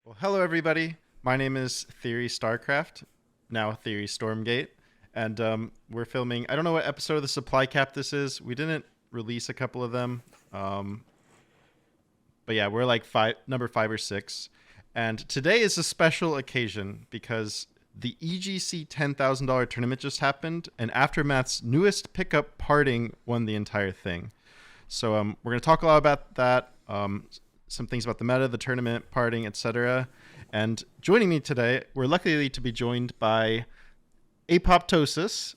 Well, hello everybody. My name is Theory Starcraft, now Theory Stormgate, and we're filming. I don't know what episode of the Supply Cap this is. We didn't release a couple of them, but yeah, we're like number 5 or 6, and today is a special occasion because the EGC $10,000 tournament just happened, and Aftermath's newest pickup, Parting, won the entire thing. So we're gonna talk a lot about that. Some things about the meta, the tournament, Parting, etc. And joining me today, we're lucky to be joined by Apoptosis.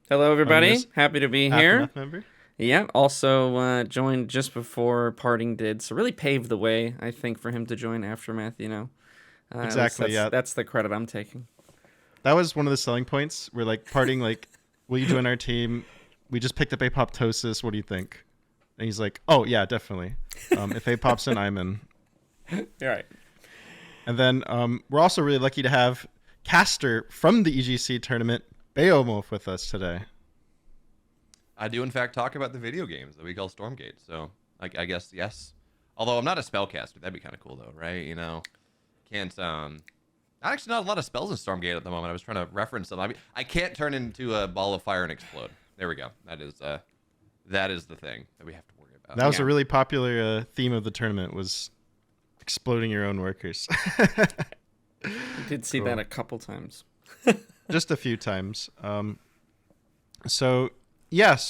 Hello, everybody. Happy to be here. Member. Yeah, also joined just before Parting did, so really paved the way, I think, for him to join Aftermath, Exactly, yeah. That's the credit I'm taking. That was one of the selling points. We're like, Parting, like, will you join our team? We just picked up Apoptosis. What do you think? And he's like, oh, yeah, definitely. If A pops in, I'm in. You're right. And then we're also really lucky to have caster from the EGC tournament, Beowulf, with us today. I do, in fact, talk about the video games that we call Stormgate. So I guess, yes. Although I'm not a spellcaster. That'd be kind of cool, though, right? You know, can't... Actually, not a lot of spells in Stormgate at the moment. I was trying to reference them. I mean, I can't turn into a ball of fire and explode. There we go. That is the thing that we have to worry about. That was a really popular theme of the tournament, was exploding your own workers. I did see that a couple times. Just a few times. So the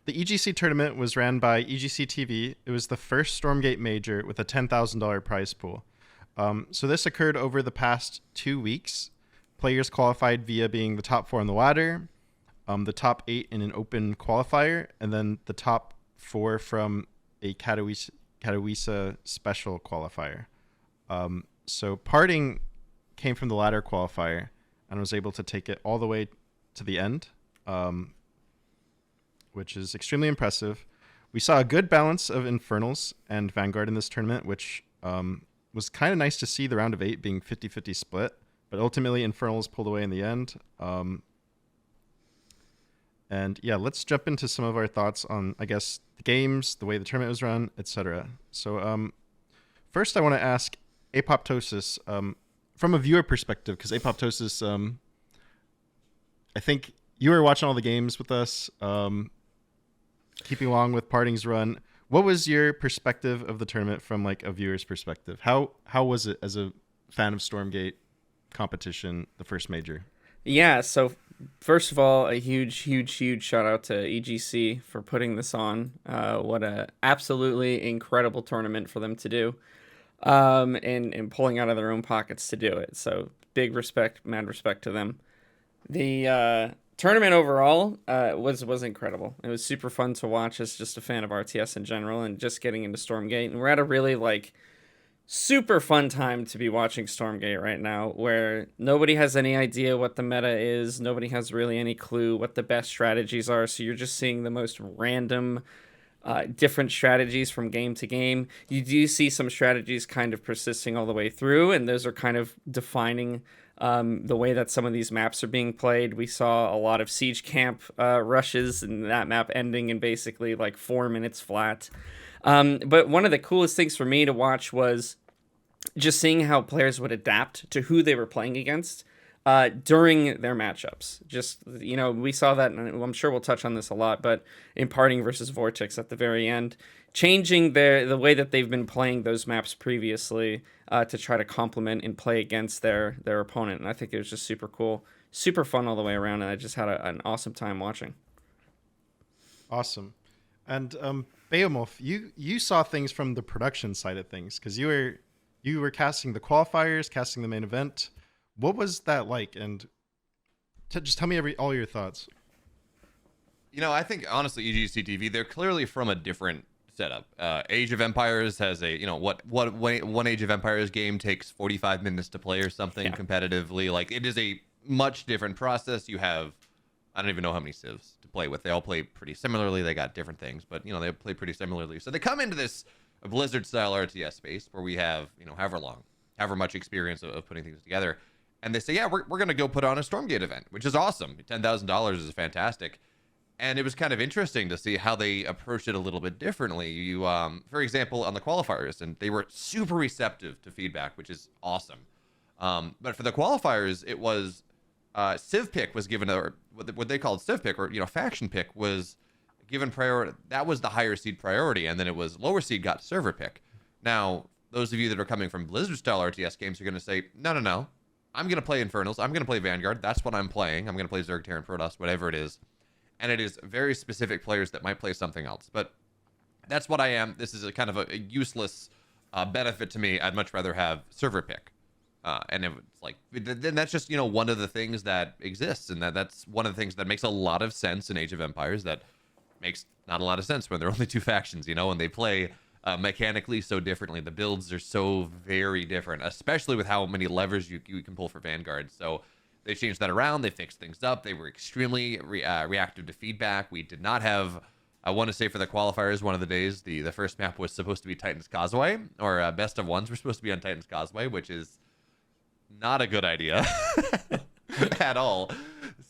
EGC tournament was ran by EGC TV. It was the first Stormgate major with a $10,000 prize pool. So this occurred over the past 2 weeks. Players qualified via being the top 4 on the ladder, the top 8 in an open qualifier, and then the top 4 from a Katowice special qualifier. So Parting came from the ladder qualifier and was able to take it all the way to the end, which is extremely impressive. We saw a good balance of Infernals and Vanguard in this tournament, which was kind of nice to see the round of 8 being 50-50 split, but ultimately Infernals pulled away in the end. And yeah, let's jump into some of our thoughts on, I guess, the games, the way the tournament was run, etc. So first I want to ask Apoptosis, from a viewer perspective, because Apoptosis, I think you were watching all the games with us, keeping along with Parting's run. What was your perspective of the tournament from like a viewer's perspective? How was it as a fan of Stormgate competition, the first major? Yeah, so first of all, a huge shout out to EGC for putting this on. What a absolutely incredible tournament for them to do, and pulling out of their own pockets to do it. So big respect, mad respect to them. The tournament overall was incredible. It was super fun to watch as just a fan of RTS in general, and just getting into Stormgate. And we're at a really super fun time to be watching Stormgate right now, where nobody has any idea what the meta is. Nobody has really any clue what the best strategies are. So you're just seeing the most random, different strategies from game to game. You do see some strategies kind of persisting all the way through, and those are kind of defining the way that some of these maps are being played. We saw a lot of siege camp rushes, and that map ending in basically 4 minutes flat. But one of the coolest things for me to watch was just seeing how players would adapt to who they were playing against during their matchups. Just, we saw that, and I'm sure we'll touch on this a lot, but in Parting versus Vortex at the very end, changing the way that they've been playing those maps previously to try to complement and play against their opponent. And I think it was just super cool, super fun all the way around, and I just had an awesome time watching. Awesome. And Beowulf, you saw things from the production side of things, because you were casting the qualifiers, casting the main event. What was that like? And just tell me all your thoughts. I think honestly, EGC TV, they're clearly from a different setup. Age of Empires has a one Age of Empires game takes 45 minutes to play or something competitively. Like, it is a much different process. You have, I don't even know how many civs to play with. They all play pretty similarly. They got different things, but they play pretty similarly. So they come into this Blizzard style RTS space where we have however much experience of putting things together, and they say, yeah, we're gonna go put on a Stormgate event, which is awesome. $10,000 is fantastic. And it was kind of interesting to see how they approached it a little bit differently. You, for example, on the qualifiers, and they were super receptive to feedback, which is awesome. But for the qualifiers, it was Civ pick was given, or what they called Civ pick, or faction pick was given priority. That was the higher seed priority, and then it was lower seed got server pick. Now, those of you that are coming from Blizzard style RTS games are going to say, no, I'm going to play Infernals, I'm going to play Vanguard. That's what I'm playing. I'm going to play Zerg, Terran, Protoss, whatever it is. And it is very specific players that might play something else. But that's what I am. This is a kind of a useless benefit to me. I'd much rather have server pick. And it's like, then that's just, one of the things that exists. And that's one of the things that makes a lot of sense in Age of Empires that makes not a lot of sense when there are only two factions, and they play mechanically so differently. The builds are so very different, especially with how many levers you can pull for Vanguard. So they changed that around. They fixed things up. They were extremely reactive to feedback. We did not have, I want to say for the qualifiers, one of the days, the first map was supposed to be Titan's Causeway, or best of ones were supposed to be on Titan's Causeway, which is not a good idea at all.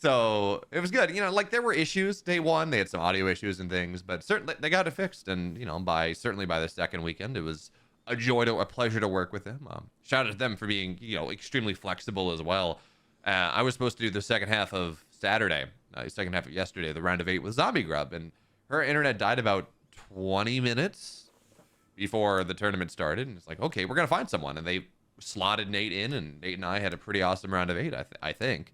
So it was good. There were issues day one. They had some audio issues and things, but certainly they got it fixed. And, certainly by the second weekend, it was a pleasure to work with them. Shout out to them for being, extremely flexible as well. I was supposed to do the second half of Saturday, second half of yesterday, the round of 8 with Zombie Grub, and her internet died about 20 minutes before the tournament started. And it's like, okay, we're going to find someone. And they slotted Nate in, and Nate and I had a pretty awesome round of 8, I think.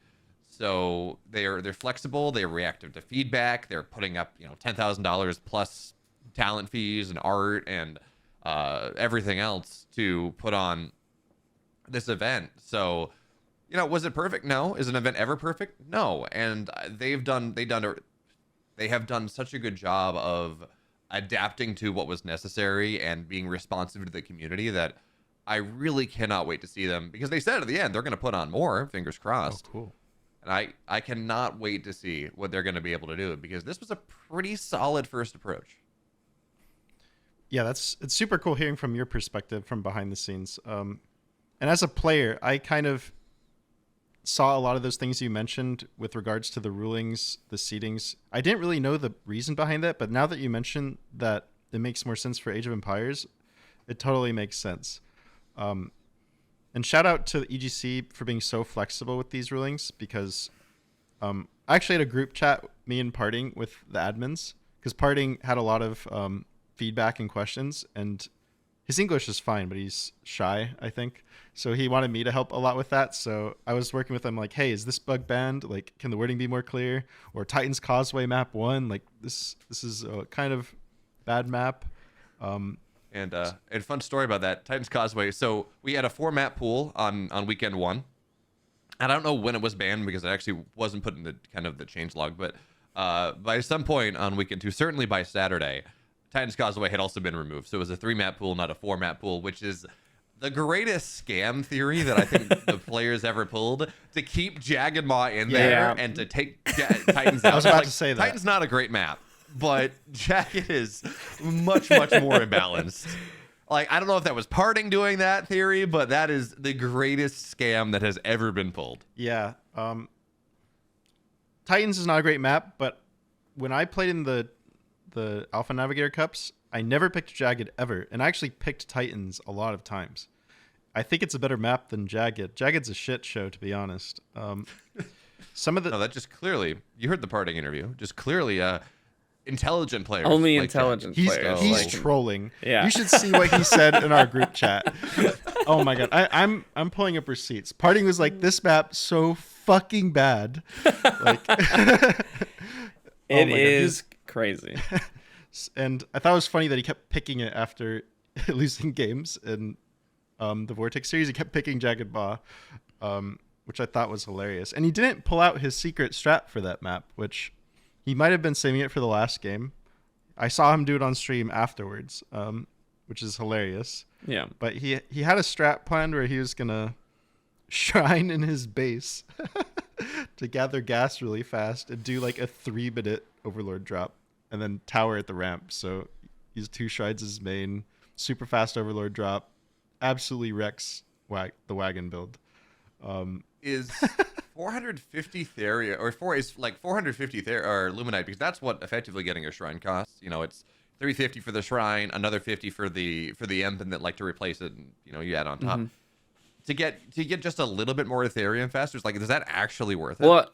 So they're flexible. They're reactive to feedback. They're putting up, $10,000 plus talent fees and art and everything else to put on this event. So, was it perfect? No. Is an event ever perfect? No. And they have done such a good job of adapting to what was necessary and being responsive to the community that I really cannot wait to see them, because they said at the end they're going to put on more, fingers crossed. Oh, cool. And I cannot wait to see what they're going to be able to do, because this was a pretty solid first approach. Yeah, it's super cool hearing from your perspective from behind the scenes. And as a player, I kind of saw a lot of those things you mentioned with regards to the rulings, the seedings. I didn't really know the reason behind that, but now that you mentioned that it makes more sense for Age of Empires, it totally makes sense. And shout out to the EGC for being so flexible with these rulings, because I actually had a group chat, me and Parting, with the admins, because Parting had a lot of feedback and questions, and his English is fine, but he's shy, I think. So he wanted me to help a lot with that. So I was working with him like, hey, is this bug banned? Like, can the wording be more clear? Or Titan's Causeway map 1, like this is a kind of bad map. And fun story about that, Titan's Causeway. So we had a 4-map pool on weekend 1. And I don't know when it was banned, because it actually wasn't put in the kind of the change log. But by some point on weekend 2, certainly by Saturday, Titan's Causeway had also been removed. So it was a 3-map pool, not a 4-map pool, which is the greatest scam theory that I think the players ever pulled, to keep Jagged Maw in there and to take Titan's out. I was about to say that. Titan's not a great map, but Jagged is much more imbalanced. Like, I don't know if that was Parting doing that theory, but that is the greatest scam that has ever been pulled. Yeah. Titans is not a great map, but when I played in the Alpha Navigator Cups, I never picked Jagged ever, and I actually picked Titans a lot of times. I think it's a better map than Jagged. Jagged's a shit show, to be honest. Some of the no, that just clearly, you heard the Parting interview, just clearly intelligent players. Only like intelligent he's players. He's trolling. Yeah. You should see what he said in our group chat. Oh my god, I'm pulling up receipts. Parting was like, this map so fucking bad. Like, it is crazy. And I thought it was funny that he kept picking it after losing games in the Vortex series. He kept picking Jagged Maw, which I thought was hilarious. And he didn't pull out his secret strat for that map, which he might have been saving it for the last game. I saw him do it on stream afterwards, which is hilarious. Yeah. But he had a strat planned where he was going to shrine in his base to gather gas really fast and do like a 3-minute Overlord drop, and then tower at the ramp. So he's 2 shrines as main, super fast Overlord drop, absolutely wrecks the wagon build. Is 450 Theria, or it's like 450 or Luminite, because that's what effectively getting a shrine costs. You know, it's 350 for the shrine, another 50 for the imp, and that like to replace it, and you know, you add on top. To get just a little bit more Ethereum faster, it's like, is that actually worth it? Well,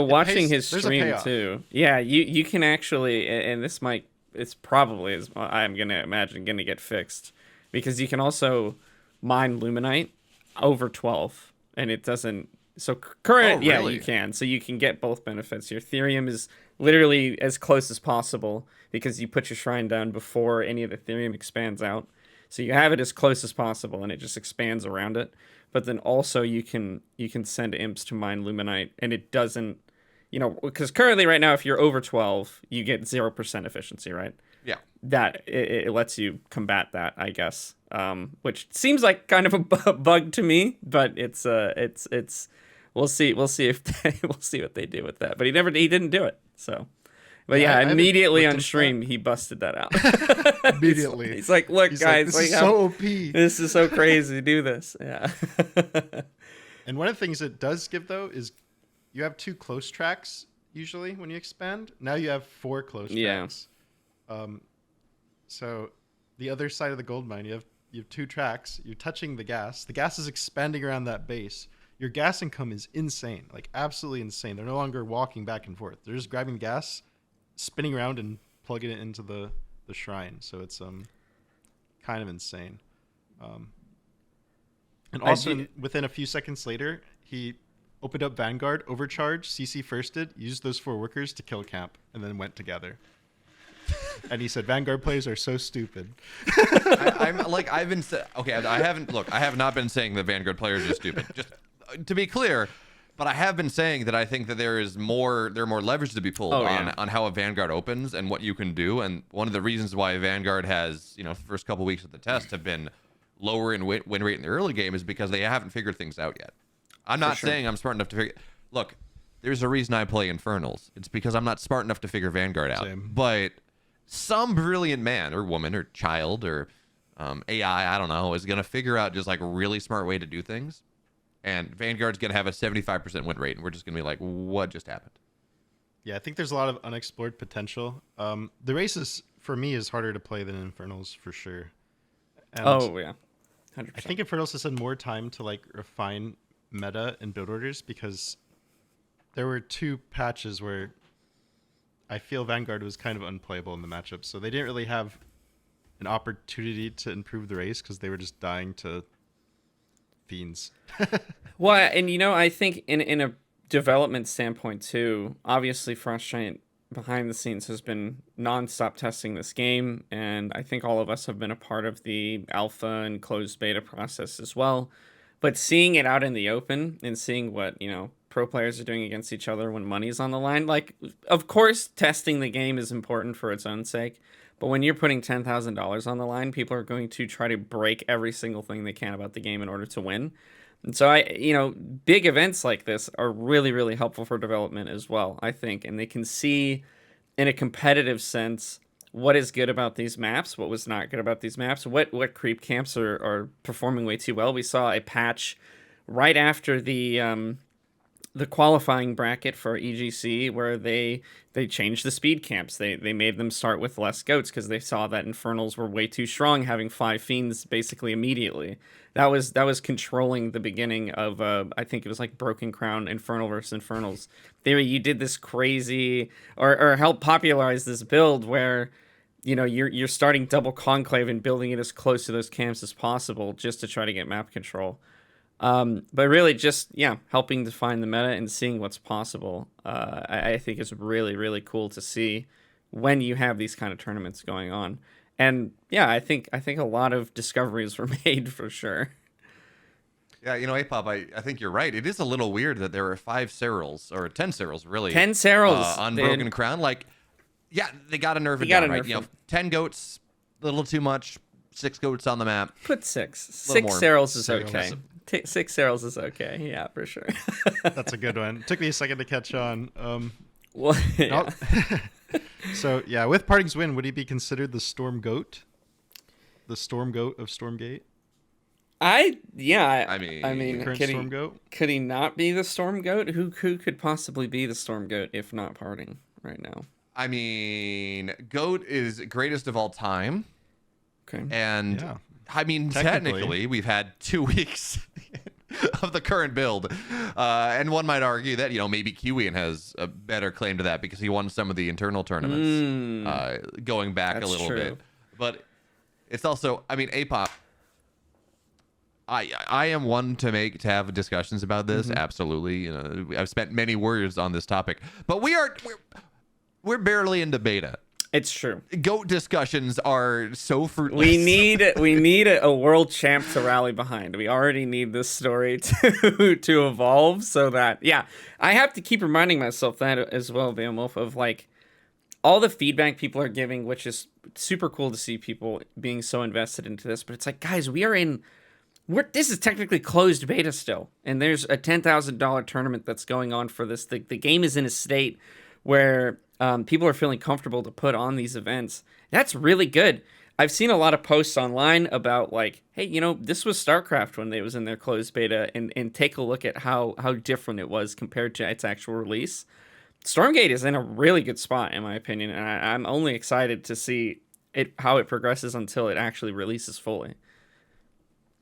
watching his there's a stream payoff. too. Yeah, you can actually, and this might, it's probably, is I'm gonna imagine, gonna get fixed, because you can also mine Luminite over 12, and it doesn't. So current, Oh, really? yeah, you can. So you can get both benefits. Your Ethereum is literally as close as possible because you put your shrine down before any of the Ethereum expands out. So you have it as close as possible, and it just expands around it. But then also you can send imps to mine Luminite, and it doesn't, you know, because currently right now if you're over 12, you get 0% efficiency, right? Yeah. That it lets you combat that, I guess. Which seems like kind of a bug to me, but it's we'll see if we'll see what they do with that. But he didn't do it. So. But yeah, I haven't immediately looked on into stream, he busted that out. Immediately. He's like, look, guys, this is so OP. This is so crazy. Do this. Yeah. And one of the things it does give, though, is you have 2 close tracks usually when you expand. Now you have 4 close tracks. So the other side of the gold mine, you have 2 tracks. You're touching the gas. The gas is expanding around that base. Your gas income is insane, like absolutely insane. They're no longer walking back and forth. They're just grabbing gas, spinning around and plugging it into the shrine. So it's kind of insane. And also within a few seconds later, he opened up Vanguard, overcharged, CC firsted, used those 4 workers to kill camp, and then went together. And he said, Vanguard players are so stupid. I have not been saying that Vanguard players are stupid. Just to be clear, but I have been saying that I think that there are more leverage to be pulled on how a Vanguard opens and what you can do. And one of the reasons why Vanguard has, you know, the first couple weeks of the test have been lower in win rate in the early game is because they haven't figured things out yet. I'm not saying I'm smart enough to figure. Look, there's a reason I play Infernals. It's because I'm not smart enough to figure Vanguard out. Same. But some brilliant man or woman or child or AI, I don't know, is gonna figure out just like a really smart way to do things. And Vanguard's going to have a 75% win rate, and we're just going to be like, what just happened? Yeah, I think there's a lot of unexplored potential. The races, for me, is harder to play than Infernals, for sure. And 100%. I think Infernals has had more time to like refine meta and build orders, because there were 2 patches where I feel Vanguard was kind of unplayable in the matchup. So they didn't really have an opportunity to improve the race because they were just dying to fiends. Well, and you know, I think in a development standpoint too, obviously Frost Giant behind the scenes has been non-stop testing this game, and I think all of us have been a part of the alpha and closed beta process as well. But seeing it out in the open and seeing what, you know, pro players are doing against each other when money's on the line, like, of course testing the game is important for its own sake, but when you're putting $10,000 on the line, people are going to try to break every single thing they can about the game in order to win. And so big events like this are really, really helpful for development as well, I think. And they can see in a competitive sense what is good about these maps, what was not good about these maps, what creep camps are performing way too well. We saw a patch right after the qualifying bracket for EGC where they changed the speed camps. They made them start with less goats because they saw that Infernals were way too strong, having 5 fiends basically immediately. That was controlling the beginning of I think it was like Broken Crown Infernal versus Infernals. You did this crazy or helped popularize this build where, you know, you're starting double conclave and building it as close to those camps as possible just to try to get map control. But really just, helping define the meta and seeing what's possible, I think is really, really cool to see when you have these kind of tournaments going on. And I think a lot of discoveries were made for sure. Yeah, you know, Apop, I think you're right. It is a little weird that there are 5 Serals, or 10 Serals, really. 10 Serals. On Broken Crown. Like, they got to nerf it down, right? You know, 10 goats, a little too much. 6 goats on the map. Put 6. 6 Serals is okay. 6 Serals is okay. Yeah, for sure. That's a good one. Took me a second to catch on. Well, yeah. So, with Parting's win, would he be considered the Storm Goat? The Storm Goat of Stormgate? I mean, Current Stormgoat? could he not be the Stormgoat? Who could possibly be the Stormgoat if not Parting right now? I mean, Goat is greatest of all time. Okay. And Yeah. I mean, technically, we've had 2 weeks of the current build. And one might argue that, maybe Kiwian has a better claim to that because he won some of the internal tournaments going back a little bit. But it's also, I mean, APOP, I am one to have discussions about this. Absolutely. I've spent many words on this topic, but we're barely into beta. It's true. Goat discussions are so fruitless. We need a world champ to rally behind. We already need this story to evolve so that I have to keep reminding myself that as well, Beowulf, of like all the feedback people are giving, which is super cool to see people being so invested into this. But it's like, guys, this is technically closed beta still, and there's a $10,000 tournament that's going on for this. The game is in a state where people are feeling comfortable to put on these events. That's really good. I've seen a lot of posts online about like, hey, this was StarCraft when it was in their closed beta, and take a look at how different it was compared to its actual release. Stormgate is in a really good spot, in my opinion, and I'm only excited to see how it progresses until it actually releases fully.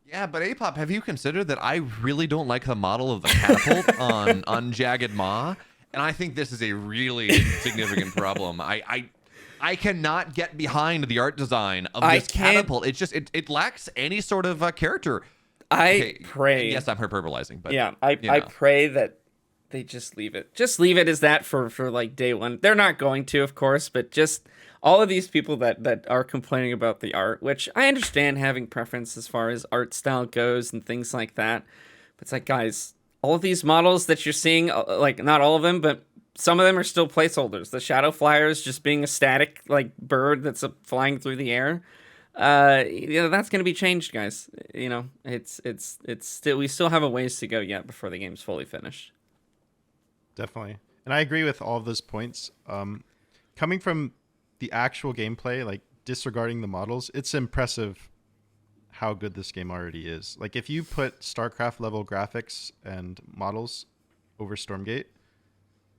Yeah, but APOP, have you considered that I really don't like the model of the catapult on Unjagged Maw? And I think this is a really significant problem. I cannot get behind the art design of this catapult. It's just it lacks any sort of character. I pray. Yes, I'm hyperbolizing, but I pray that they just leave it. Just leave it as that for like day one. They're not going to, of course, but just all of these people that are complaining about the art, which I understand having preference as far as art style goes and things like that. But it's like, guys, all of these models that you're seeing, like not all of them, but some of them are still placeholders. The Shadow Flyers just being a static like bird that's flying through the air. That's going to be changed, guys. It's still, we still have a ways to go yet before the game's fully finished. Definitely. And I agree with all of those points. Coming from the actual gameplay, like disregarding the models, it's impressive how good this game already is. Like if you put StarCraft level graphics and models over Stormgate,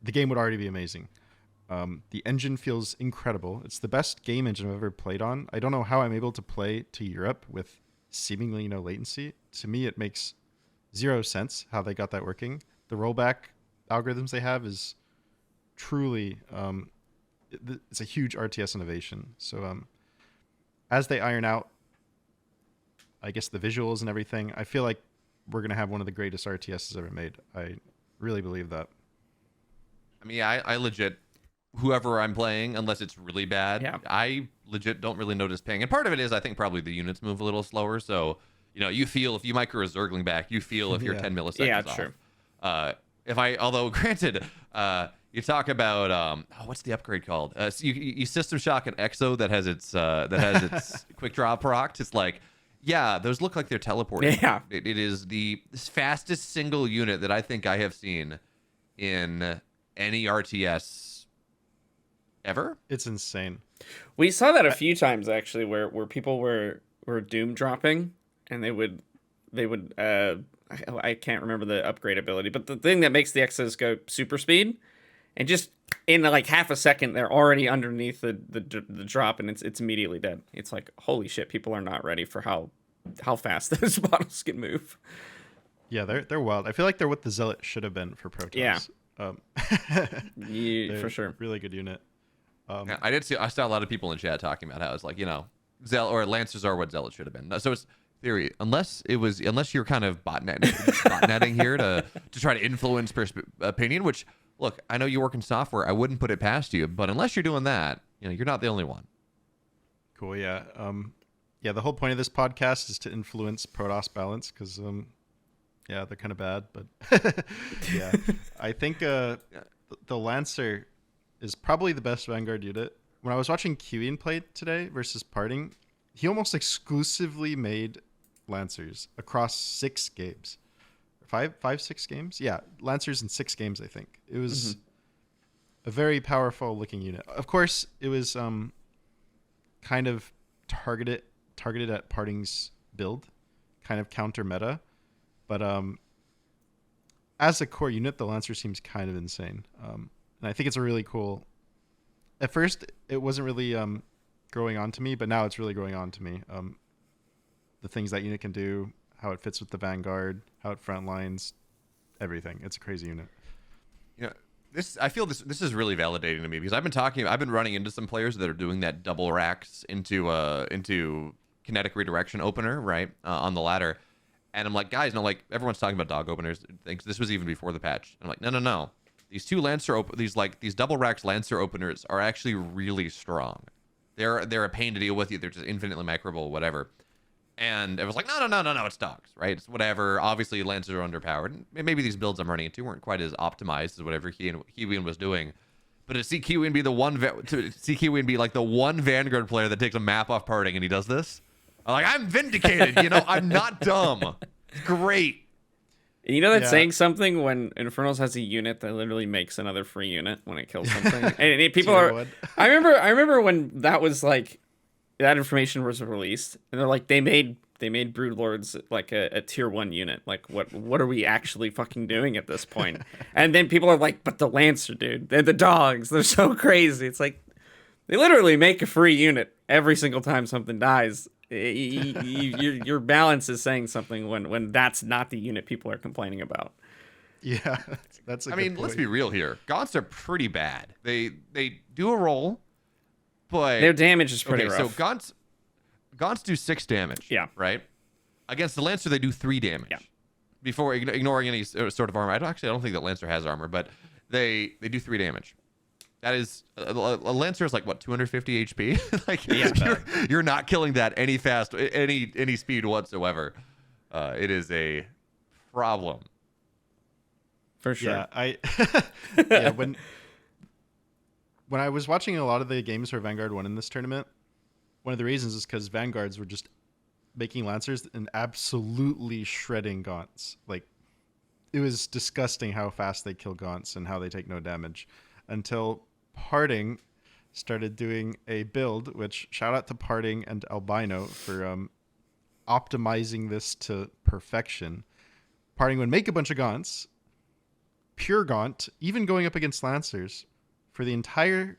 the game would already be amazing. The engine feels incredible. It's the best game engine I've ever played on. I don't know how I'm able to play to Europe with seemingly no latency. To me, it makes zero sense how they got that working. The rollback algorithms they have is truly it's a huge RTS innovation. So as they iron out, I guess, the visuals and everything, I feel like we're going to have one of the greatest RTSs ever made. I really believe that. I mean, I legit, whoever I'm playing, unless it's really bad, I legit don't really notice ping. And part of it is I think probably the units move a little slower. So, you feel if you micro a Zergling back, you feel if you're 10 milliseconds off. True. Although granted, you talk about what's the upgrade called? So you System Shock an Exo that has its quick draw proc. It's like, yeah, those look like they're teleporting. Yeah, it is the fastest single unit that I think I have seen in any RTS ever. It's insane. We saw that a few times actually, where people were doom dropping, and they would I can't remember the upgrade ability, but the thing that makes the Exos go super speed, and just in like half a second they're already underneath the drop, and it's immediately dead. It's like, holy shit, people are not ready for how fast those bottles can move. Yeah, they're wild. I feel like they're what the Zealot should have been for Protoss. Yeah. For sure. Really good unit. I saw a lot of people in chat talking about how it's like, Zealot or Lancers are what Zealot should have been. So it's theory, unless you're kind of botnetting here to try to influence opinion, which, look, I know you work in software, I wouldn't put it past you, but unless you're doing that, you're not the only one. Cool. Yeah. The whole point of this podcast is to influence Protoss balance, because they're kind of bad, but yeah, I think the Lancer is probably the best Vanguard unit. When I was watching Kiwian play today versus Parting, he almost exclusively made Lancers across 6 games. 6 games? Yeah, Lancers in 6 games, I think. It was a very powerful looking unit. Of course, it was kind of targeted at Parting's build. kind of counter meta. But as a core unit, the Lancer seems kind of insane. And I think it's a really cool. At first, it wasn't really growing on to me, but now it's really growing on to me. The things that unit can do, how it fits with the Vanguard, how it front lines, everything. It's a crazy unit. You know, I feel this is really validating to me because I've been running into some players that are doing that double racks into kinetic redirection opener, right, on the ladder. And I'm like, guys, no, like everyone's talking about dog openers. Thinks this was even before the patch. And I'm like, no. These two these double racks Lancer openers are actually really strong. They're a pain to deal with. They're just infinitely microable, whatever. And it was like, no, it's dogs, right? It's whatever. Obviously, Lancers are underpowered. Maybe these builds I'm running into weren't quite as optimized as whatever Kiwian was doing. But to see Kiwian be like the one Vanguard player that takes a map off parting and he does this, I'm vindicated. I'm not dumb. It's great. You know that's saying something when Infernals has a unit that literally makes another free unit when it kills something. And people are. I remember when that was like. That information was released, and they're like, they made Broodlords like a tier 1 unit. Like, what are we actually fucking doing at this point? And then people are like, but the Lancer, dude, they're the dogs, they're so crazy. It's like they literally make a free unit every single time something dies. Your balance is saying something when that's not the unit people are complaining about. Yeah, that's. I mean, let's be real here. Gaunts are pretty bad. They do a roll. But their damage is pretty rough. So Gaunts do 6 damage. Yeah. Right? Against the Lancer, they do 3 damage. Yeah. Before ignoring any sort of armor. I don't think that Lancer has armor, but they do 3 damage. That is a Lancer is like what, 250 HP? Like you're not killing that any speed whatsoever. It is a problem. For sure. Yeah, when I was watching a lot of the games where Vanguard won in this tournament, one of the reasons is because Vanguards were just making Lancers and absolutely shredding Gaunts. Like, it was disgusting how fast they kill Gaunts and how they take no damage. Until Parting started doing a build, which shout out to Parting and Albino for optimizing this to perfection. Parting would make a bunch of Gaunts, pure Gaunt, even going up against Lancers, for the entire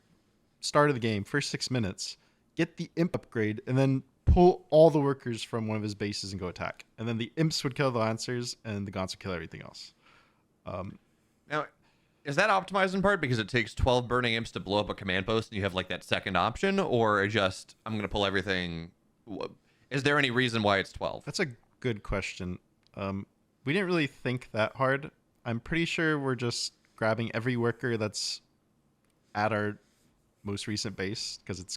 start of the game, first 6 minutes, get the Imp upgrade, and then pull all the workers from one of his bases and go attack. And then the Imps would kill the Lancers, and the Gaunts would kill everything else. Now, is that optimized in part because it takes 12 burning Imps to blow up a command post and you have like that second option? Or just, I'm going to pull everything? Is there any reason why it's 12? That's a good question. We didn't really think that hard. I'm pretty sure we're just grabbing every worker that's at our most recent base because it's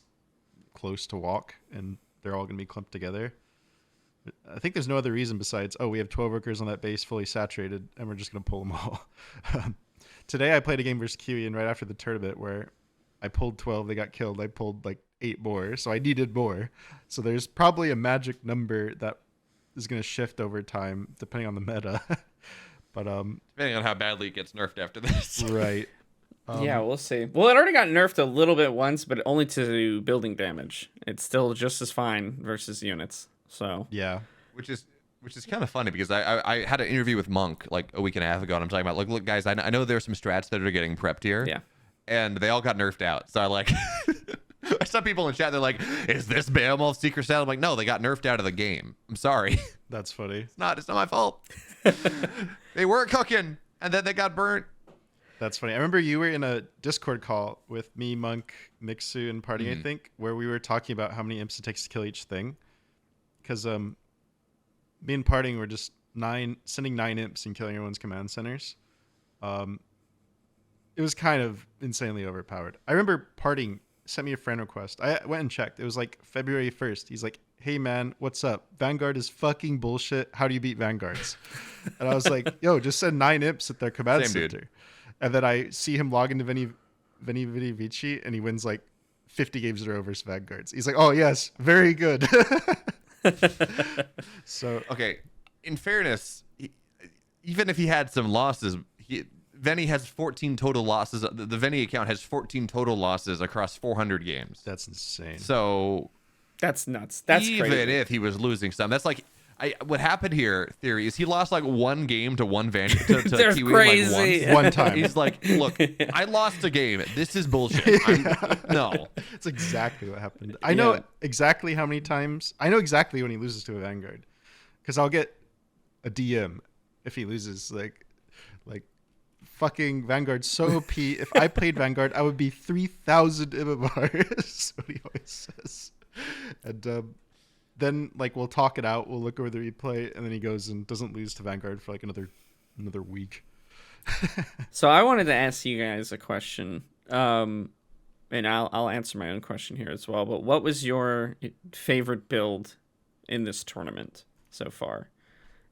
close to walk and they're all going to be clumped together. I think there's no other reason besides, we have 12 workers on that base fully saturated and we're just going to pull them all. Today I played a game versus Kiwi, and right after the tournament where I pulled 12, they got killed. I pulled like 8 more, so I needed more. So there's probably a magic number that is going to shift over time depending on the meta. But depending on how badly it gets nerfed after this. Right. Yeah, we'll see. Well, it already got nerfed a little bit once, but only to building damage. It's still just as fine versus units. So yeah, which is kind of funny because I had an interview with Monk like a week and a half ago, and I'm talking about look guys, I know there's some strats that are getting prepped here. Yeah, and they all got nerfed out. So I saw people in chat. They're like, "Is this Beowulf's secret stat?" I'm like, "No, they got nerfed out of the game. I'm sorry." That's funny. It's not my fault. They weren't cooking, and then they got burnt. That's funny. I remember you were in a Discord call with me, Monk, Mixu, and Party, I think, where we were talking about how many imps it takes to kill each thing. Because me and Parting were just sending 9 imps and killing everyone's command centers. It was kind of insanely overpowered. I remember Parting sent me a friend request. I went and checked. It was like February 1st. He's like, "Hey man, what's up? Vanguard is fucking bullshit. How do you beat Vanguards?" And I was like, "Yo, just send 9 imps at their command center." Dude. And then I see him log into Veni Vidi Vici, and he wins like 50 games in a row versus Vanguards. He's like, "Oh yes, very good." So okay, in fairness, even if he had some losses, Veni has 14 total losses. The Veni account has 14 total losses across 400 games. That's insane. So that's nuts. That's even crazy. if he was losing some, that's like what happened here, Theory, is he lost like one game to one to They're Kiwi crazy. like once. One time. He's like, look, I lost a game. This is bullshit. No. It's exactly what happened. I know Yeah. exactly how many times. I know exactly when he loses to a Vanguard, because I'll get a DM if he loses. Like fucking Vanguard so OP. If I played Vanguard, I would be 3,000 MMR. That's what he always says. And then like we'll talk it out. We'll look over the replay, and then he goes and doesn't lose to Vanguard for like another week. So I wanted to ask you guys a question, and I'll answer my own question here as well. But what was your favorite build in this tournament so far?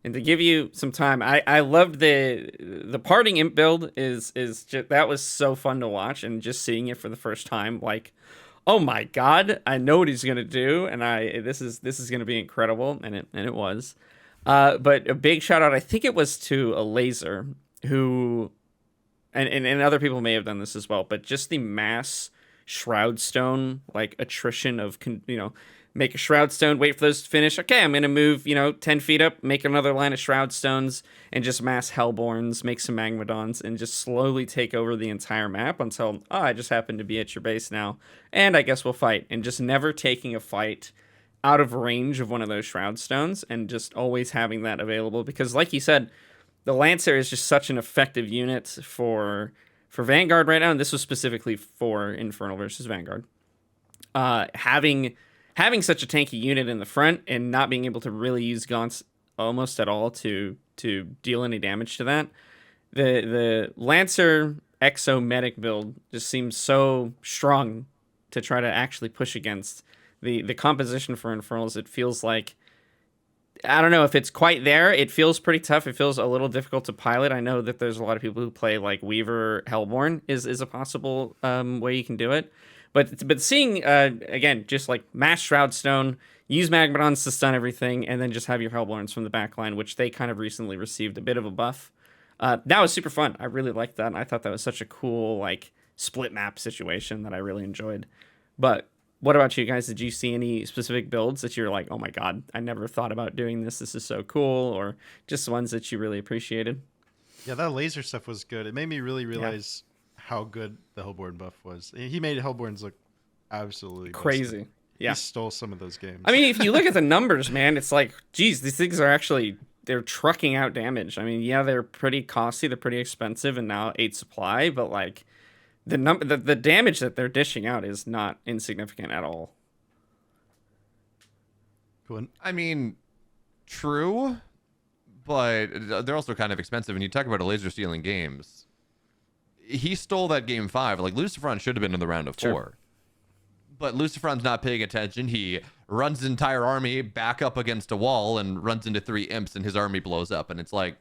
And to give you some time, I loved the parting imp build. Is just, that was so fun to watch, and just seeing it for the first time, like, oh my god, I know what he's gonna do, and this is gonna be incredible, and it was. But a big shout out, I think it was to a laser who, and other people may have done this as well, but just the mass shroud stone like attrition of make a shroud stone, wait for those to finish. Okay, I'm gonna move 10 feet up, make another line of shroud stones, and just mass hellborns, make some magmadons, and just slowly take over the entire map until I just happen to be at your base now, and I guess we'll fight. And just never taking a fight out of range of one of those shroud stones, and just always having that available, because like you said, the Lancer is just such an effective unit for Vanguard right now, and this was specifically for Infernal versus Vanguard. Having such a tanky unit in the front and not being able to really use gaunts almost at all to deal any damage to that, the Lancer Exo Medic build just seems so strong to try to actually push against. The composition for Infernals, it feels like, I don't know if it's quite there. It feels pretty tough. It feels a little difficult to pilot. I know that there's a lot of people who play like Weaver Hellborn is a possible way you can do it. But seeing, again, just like mass Shroud Stone, use Magmadons to stun everything, and then just have your Hellborns from the backline, which they kind of recently received a bit of a buff. That was super fun. I really liked that, and I thought that was such a cool like split map situation that I really enjoyed. But what about you guys? Did you see any specific builds that you're like, oh my god, I never thought about doing this. This is so cool, or just ones that you really appreciated? Yeah, that laser stuff was good. It made me really realize how good the Hellborn buff was. He made Hellborns look absolutely crazy. busted. Yeah, He stole some of those games. I mean, if you look at the numbers, man, it's like, geez, these things are actually, they're trucking out damage. I mean, yeah, they're pretty costly, they're pretty expensive, and now 8 supply, but like the damage that they're dishing out is not insignificant at all. Cool. I mean, true, but they're also kind of expensive. And you talk about a laser stealing games. He stole that game 5. Like, Lucifron should have been in the round of 4. Sure. But Lucifron's not paying attention. He runs his entire army back up against a wall and runs into 3 imps, and his army blows up. And it's like,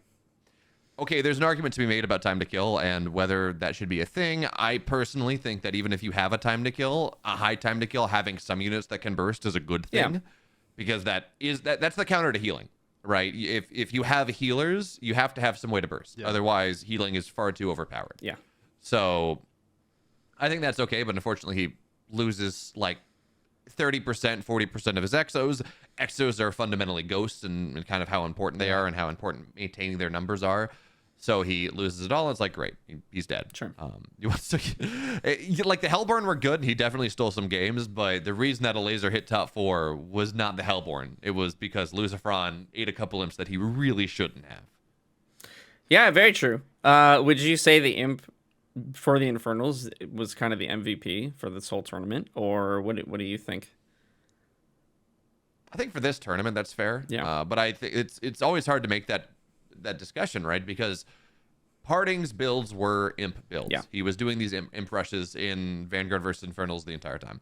okay, there's an argument to be made about time to kill and whether that should be a thing. I personally think that even if you have a time to kill, a high time to kill, having some units that can burst is a good thing. Yeah. Because that's the counter to healing, right? If you have healers, you have to have some way to burst. Yeah. Otherwise, healing is far too overpowered. Yeah. So I think that's okay, but unfortunately he loses like 30%, 40% of his exos. Exos are fundamentally ghosts and kind of how important they are and how important maintaining their numbers are. So he loses it all. And it's like, great, he's dead. Sure. Like the Hellborn were good. And he definitely stole some games, but the reason that a laser hit top 4 was not the Hellborn. It was because Lucifron ate a couple imps that he really shouldn't have. Yeah, very true. Would you say the imp for the Infernals was kind of the MVP for this whole tournament, or what do you think? I think for this tournament, that's fair. Yeah. But I think it's always hard to make that discussion, right? Because Parting's builds were imp builds. Yeah. He was doing these imp rushes in Vanguard versus Infernals the entire time.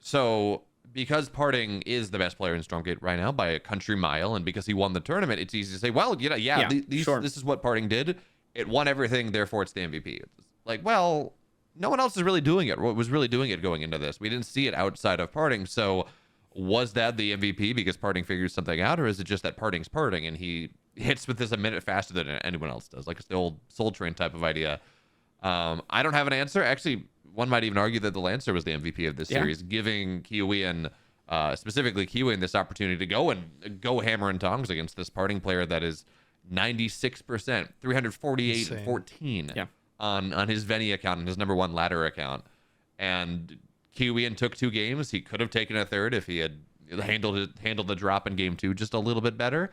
So because Parting is the best player in Stormgate right now by a country mile, and because he won the tournament, it's easy to say, well, Sure. This is what Parting did. It won everything, therefore it's the MVP. It's like, well, no one else is really doing it. What was really doing it going into this? We didn't see it outside of Parting. So was that the MVP because Parting figures something out, or is it just that Parting's Parting and he hits with this a minute faster than anyone else does? Like, it's the old Soul Train type of idea. I don't have an answer. Actually, one might even argue that the Lancer was the MVP of this series, giving Kiwian specifically Kiwing this opportunity to go hammer and tongs against this parting player that is 96%, 348 and 14 on his Veni account and his number 1 ladder account. And Kiwian took 2 games. He could have taken a third if he had handled the drop in game 2 just a little bit better.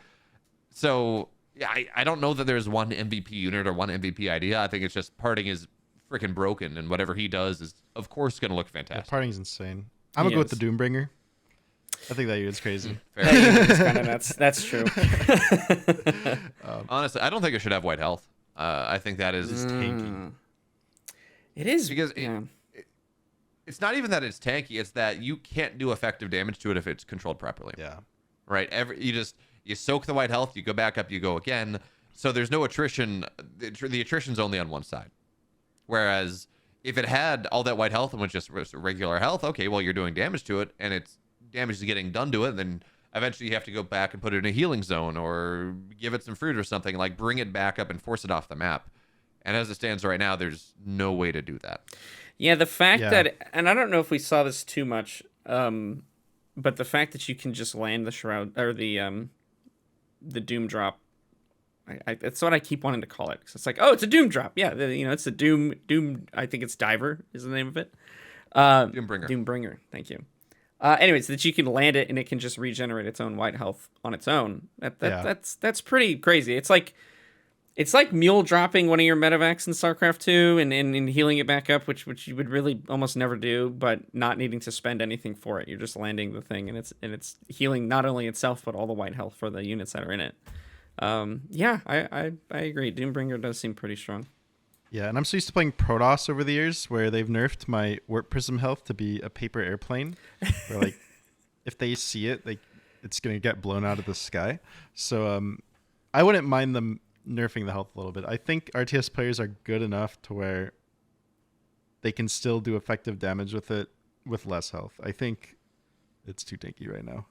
So yeah, I don't know that there's one MVP unit or one MVP idea. I think it's just parting is freaking broken, and whatever he does is of course going to look fantastic. Yeah, parting's insane. I'm gonna go with the Doombringer. I think that unit's crazy. That's true. Honestly, I don't think it should have white health. I think that is tanky. It is because it's not even that it's tanky. It's that you can't do effective damage to it if it's controlled properly. Yeah. Right. You soak the white health. You go back up. You go again. So there's no attrition. The attrition's only on one side. Whereas if it had all that white health and was just regular health, okay, well, you're doing damage to it, and it's damage is getting done to it, then eventually you have to go back and put it in a healing zone or give it some fruit or something, like bring it back up and force it off the map. And as it stands right now, there's no way to do that. Yeah, the fact that, and I don't know if we saw this too much, but the fact that you can just land the shroud or the doom drop, that's what I keep wanting to call it. Cause it's like, oh, it's a doom drop. Yeah, it's a doom. I think it's Diver is the name of it. Doombringer. Doombringer. Thank you. Anyways, that you can land it and it can just regenerate its own white health on its own. That's pretty crazy. It's like mule dropping one of your medevacs in StarCraft 2 and healing it back up, which you would really almost never do, but not needing to spend anything for it. You're just landing the thing and it's healing not only itself but all the white health for the units that are in it. I agree. Doombringer does seem pretty strong. Yeah, and I'm so used to playing Protoss over the years where they've nerfed my Warp Prism health to be a paper airplane. Where like if they see it, it's gonna get blown out of the sky. So I wouldn't mind them nerfing the health a little bit. I think RTS players are good enough to where they can still do effective damage with it with less health. I think it's too tanky right now.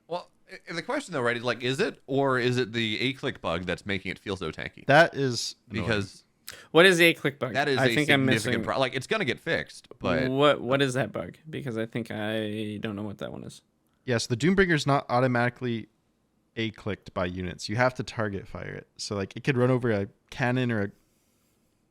Well, the question though, right, is like, is it, or is it the A-click bug that's making it feel so tanky? That is annoying. Because what is the A-click bug? That is I think I'm missing. Like, it's gonna get fixed, but what is that bug? Because I think I don't know what that one is. Yes, the Doombringer is not automatically A-clicked by units. You have to target fire it. So like it could run over a cannon or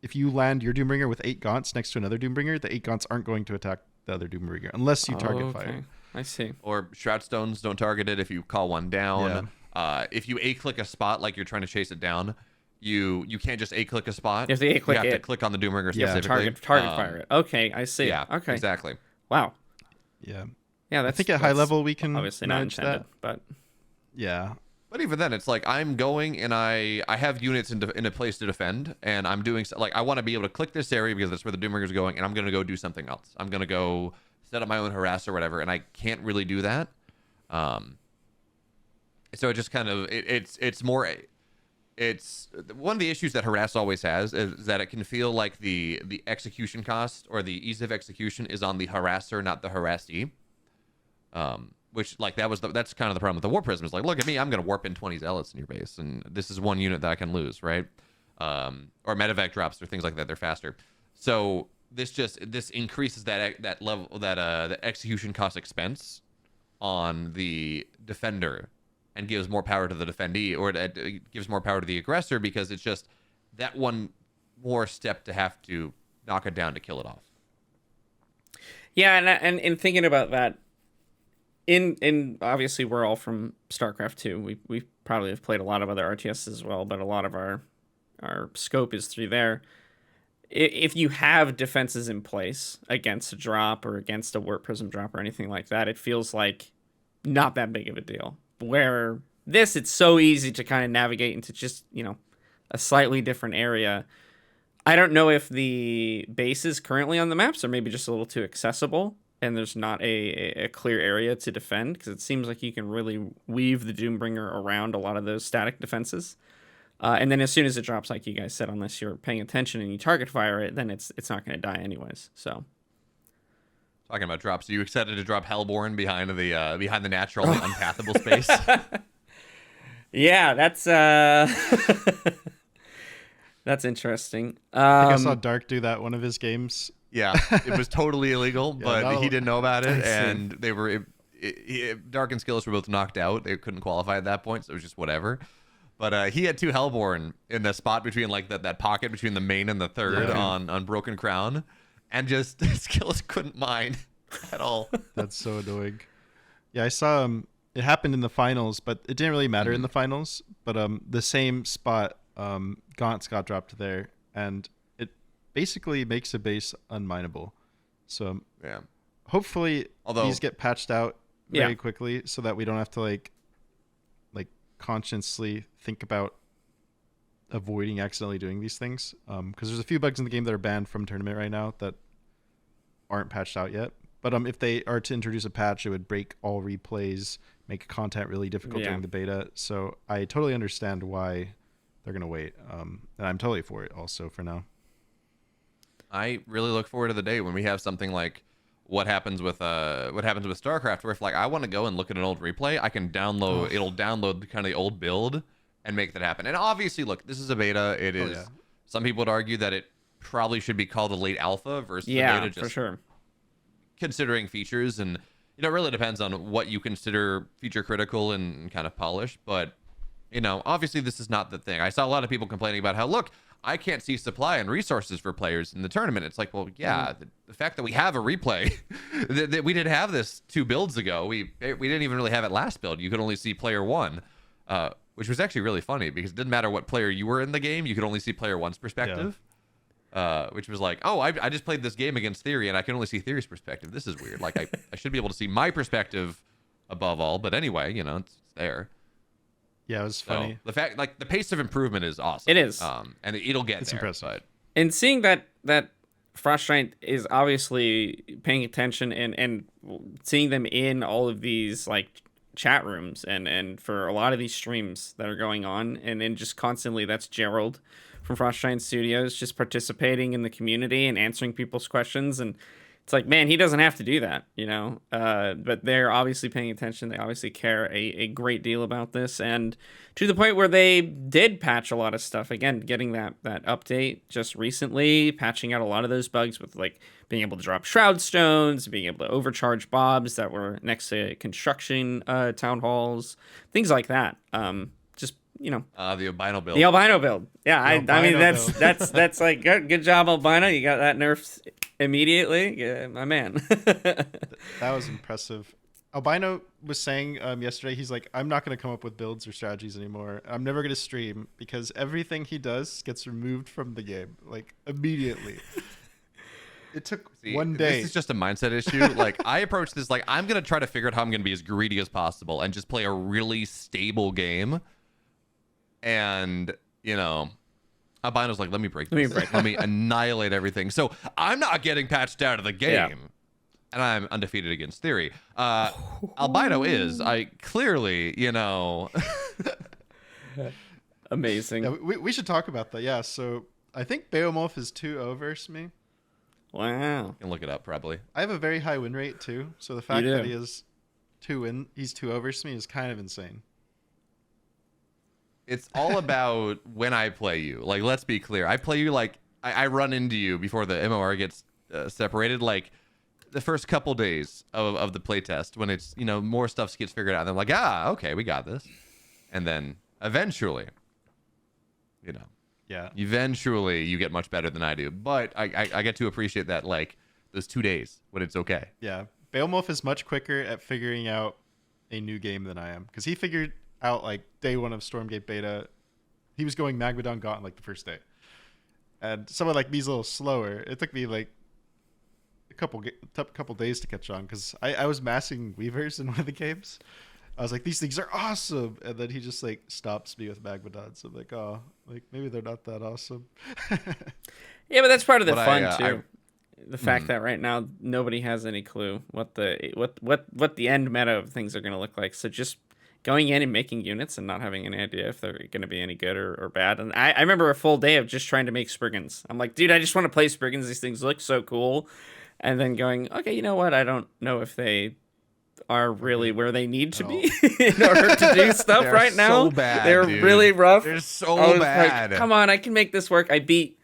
if you land your Doombringer with 8 gaunts next to another Doombringer, the 8 gaunts aren't going to attack the other Doombringer unless you target fire. I see. Or Shroud Stones don't target it if you call one down. Yeah. If you A-click a spot like you're trying to chase it down, you can't just A-click a spot. You have to A-click You have to click on the Doombringer specifically. Target fire it. Okay, I see. Yeah, okay. Exactly. Wow. Yeah. Yeah, I think at high level we can obviously not manage intended, that. but yeah. But even then, it's like I'm going and I have units in a place to defend, and I'm doing like I want to be able to click this area because that's where the Doombringer's going, and I'm gonna go do something else. I'm gonna go set up my own harass or whatever, and I can't really do that. So it just kind of it's one of the issues that harass always has is that it can feel like the execution cost or the ease of execution is on the harasser, not the harassee. Which like that's kind of the problem with the Warp Prism is like, look at me, I'm gonna warp in 20 zealots in your base, and this is one unit that I can lose, right? Or medevac drops or things like that, they're faster. So this increases that level the execution cost expense on the defender and gives more power to the defendee, or it gives more power to the aggressor because it's just that one more step to have to knock it down to kill it off. Yeah, and in thinking about that, in obviously we're all from StarCraft 2. We probably have played a lot of other RTS as well, but a lot of our scope is through there. If you have defenses in place against a drop or against a Warp Prism drop or anything like that, it feels like not that big of a deal. Where it's so easy to kind of navigate into just, a slightly different area. I don't know if the bases currently on the maps are maybe just a little too accessible and there's not a clear area to defend, because it seems like you can really weave the Doombringer around a lot of those static defenses. And then as soon as it drops, like you guys said, unless you're paying attention and you target fire it, then it's not going to die anyways. So, talking about drops, are you excited to drop Hellborn behind the natural and unpathable space? Yeah, that's that's interesting. I think I saw Dark do that one of his games. Yeah, it was totally illegal, but he didn't know about it, and Dark and Skills were both knocked out. They couldn't qualify at that point, so it was just whatever. But he had 2 Hellborn in the spot between like that pocket between the main and the third on Broken Crown, and just Skills couldn't mine at all. That's so annoying. Yeah, I saw it happened in the finals, but it didn't really matter in the finals. But the same spot, Gaunt's got dropped there, and it basically makes a base unmineable. So yeah, hopefully these get patched out very quickly, so that we don't have to like consciously think about avoiding accidentally doing these things. Because there's a few bugs in the game that are banned from tournament right now that aren't patched out yet. But if they are to introduce a patch, it would break all replays, make content really difficult during the beta. So I totally understand why they're gonna wait. And I'm totally for it also for now. I really look forward to the day when we have something like what happens with StarCraft, where if like I want to go and look at an old replay, I can download. It'll download kind of the old build and make that happen. And obviously, look, this is a beta. It is. Some people would argue that it probably should be called a late alpha versus a beta, just for sure. Considering features, and it really depends on what you consider feature critical and kind of polished. But obviously, this is not the thing. I saw a lot of people complaining about how I can't see supply and resources for players in the tournament. It's like, well, yeah, the fact that we have a replay, that we didn't have this 2 builds ago. We didn't even really have it last build. You could only see player 1, which was actually really funny because it didn't matter what player you were in the game. You could only see player 1's perspective, which was like, oh, I just played this game against Theory and I can only see Theory's perspective. This is weird. Like I should be able to see my perspective above all. But anyway, it's there. Yeah, it was funny. So the fact, like, the pace of improvement is awesome. It is. And it'll get It's there. impressive. But And seeing that Frost Giant is obviously paying attention and seeing them in all of these like chat rooms and for a lot of these streams that are going on, and then just constantly, that's Gerald from Frost Giant Studios just participating in the community and answering people's questions. And it's like, man, he doesn't have to do that, but they're obviously paying attention. They obviously care a great deal about this, and to the point where they did patch a lot of stuff. Again, getting that update just recently, patching out a lot of those bugs with like being able to drop shroud stones, being able to overcharge bobs that were next to construction town halls, things like that. Just the albino build. The albino build. Yeah, I mean build. that's like good job, albino. You got that nerfed immediately. Yeah, my man. That was impressive. Albino was saying yesterday, he's like, I'm not going to come up with builds or strategies anymore. I'm never going to stream because everything he does gets removed from the game, like, immediately. It took 1 day. This is just a mindset issue. Like, I approach this like, I'm going to try to figure out how I'm going to be as greedy as possible and just play a really stable game. And, Albino's like, let me break this. Let me annihilate everything. So I'm not getting patched out of the game. Yeah. And I'm undefeated against Theory. Albino is. I clearly, Amazing. Yeah, we should talk about that. Yeah, so I think Beowulf is 2-0 versus me. Wow. You can look it up, probably. I have a very high win rate, too. So the fact that he has he's 2-0 versus me is kind of insane. It's all about when I play you. Like, let's be clear. I play you like I run into you before the MOR gets separated. Like, the first couple days of the playtest, when it's, more stuff gets figured out. And I'm like, okay, we got this. And then eventually, eventually you get much better than I do. But I get to appreciate that, like, those 2 days when it's okay. Yeah. Beowulf is much quicker at figuring out a new game than I am. Because he figured out, like, day 1 of Stormgate beta. He was going Magmadon Gaunt, like, the first day. And someone like me's a little slower. It took me, like, a couple days to catch on because I was massing Weavers in one of the games. I was like, these things are awesome, and then he just like stops me with Magmadon. So I'm like, oh, like maybe they're not that awesome. Yeah, but that's part of the fun too. The fact that right now nobody has any clue what the end meta of things are going to look like. So just going in and making units and not having any idea if they're going to be any good or bad. And I remember a full day of just trying to make Spriggans. I'm like, dude, I just want to play Spriggans. These things look so cool. And then going, okay, you know what? I don't know if they are really where they need to be in order to do stuff right now. So bad, They're dude. really rough. They're so bad. bad. Like, come on, I can make this work. I beat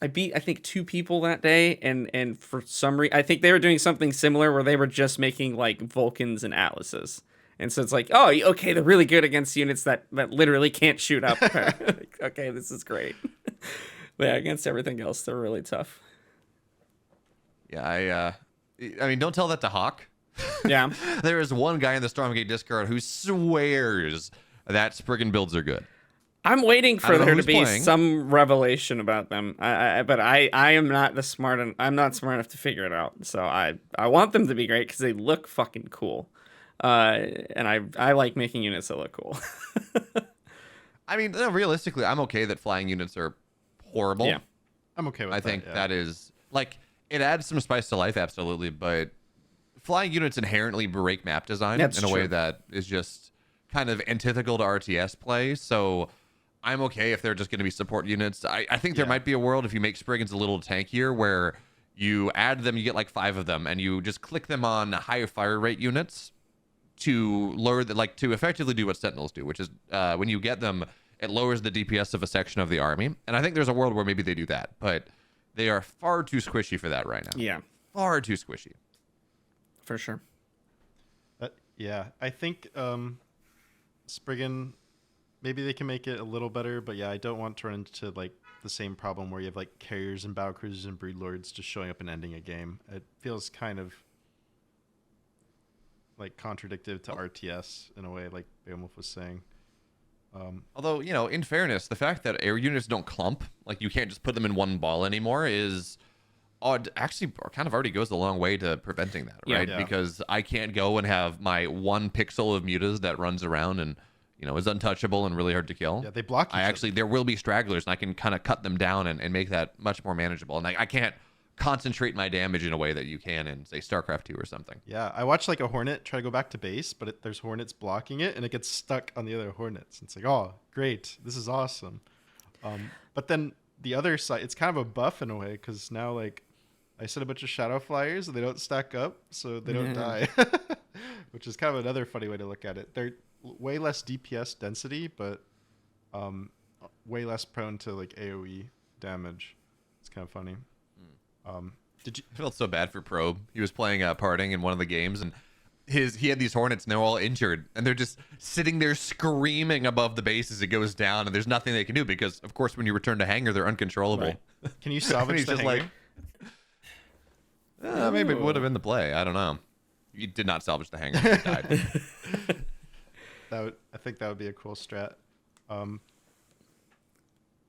I beat, I think, 2 people that day, and for some reason, I think they were doing something similar where they were just making like Vulcans and Atlases, and so it's like, oh, okay, they're really good against units that literally can't shoot up. Like, okay, this is great. But yeah, against everything else, they're really tough. Yeah, I mean, don't tell that to Hawk. Yeah, There is one guy in the Stormgate Discord who swears that Spriggan builds are good. I'm waiting I for don't know there to who's be playing. some revelation about them. But I am not I'm not smart enough to figure it out. So I want them to be great because they look fucking cool. And I like making units that look cool. I mean, no, realistically, I'm okay that flying units are horrible. Yeah. I'm okay with I that. think yeah. that is like it adds some spice to life, absolutely, but flying units inherently break map design That's in a way true. that is just kind of antithetical to RTS play. So I'm okay if they're just going to be support units. I think there might be a world if you make Spriggans a little tankier where you add them, you get like 5 of them, and you just click them on higher fire rate units to lower the, like to effectively do what Sentinels do, which is when you get them, it lowers the DPS of a section of the army. And I think there's a world where maybe they do that, but they are far too squishy for that right now. Yeah, Far too squishy. for sure. Yeah, I think Spriggan, maybe they can make it a little better, but yeah, I don't want to run into like the same problem where you have like carriers and battle cruisers and breed lords just showing up and ending a game. It feels kind of like contradictive to RTS in a way, like Beowulf was saying. Although, you know, in fairness, the fact that air units don't clump, like you can't just put them in one ball anymore, is odd. Actually, kind of already goes a long way to preventing that, right? Yeah. Because I can't go and have my 1 pixel of mutas that runs around and, you know, is untouchable and really hard to kill. Yeah, they block each other. There will be stragglers, and I can kind of cut them down and make that much more manageable. And I can't concentrate my damage in a way that you can in, say, StarCraft 2 or something. Yeah, I watched like a Hornet try to go back to base, but there's Hornets blocking it, and it gets stuck on the other Hornets. It's like, oh, great, this is awesome. But then the other side, it's kind of a buff in a way, because now like I set a bunch of Shadow Flyers, and they don't stack up, so they don't die, which is kind of another funny way to look at it. They're way less DPS density, but way less prone to like AoE damage. It's kind of funny. Did you? I felt so bad for Probe. He was playing Parting in one of the games, and he had these Hornets, and they're all injured, and they're just sitting there screaming above the base as it goes down, and there's nothing they can do because, of course, when you return to hangar, they're uncontrollable. Right. Can you salvage He's the just hangar? like, maybe it would have been the play. I don't know. You did not salvage the hangar. You died. I think that would be a cool strat.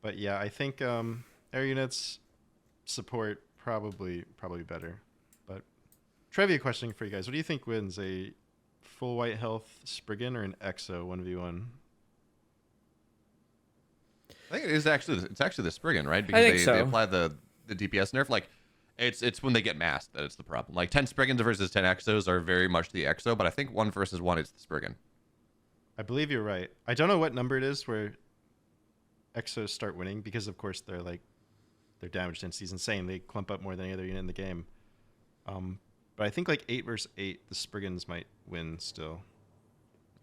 But yeah, I think air units support probably better. But trivia question for you guys: what do you think wins, a full white health Spriggan or an Exo 1v1? I think it's actually the Spriggan, right? I Because think they so. apply the DPS nerf. Like it's when they get masked that it's the problem. Like 10 Spriggans versus 10 Exos are very much the Exo, but I think 1 versus 1 is the Spriggan. I believe you're right. I don't know what number it is where Exos start winning, because of course their damage density is insane. They clump up more than any other unit in the game. But I think like 8 versus 8, the Spriggans might win still.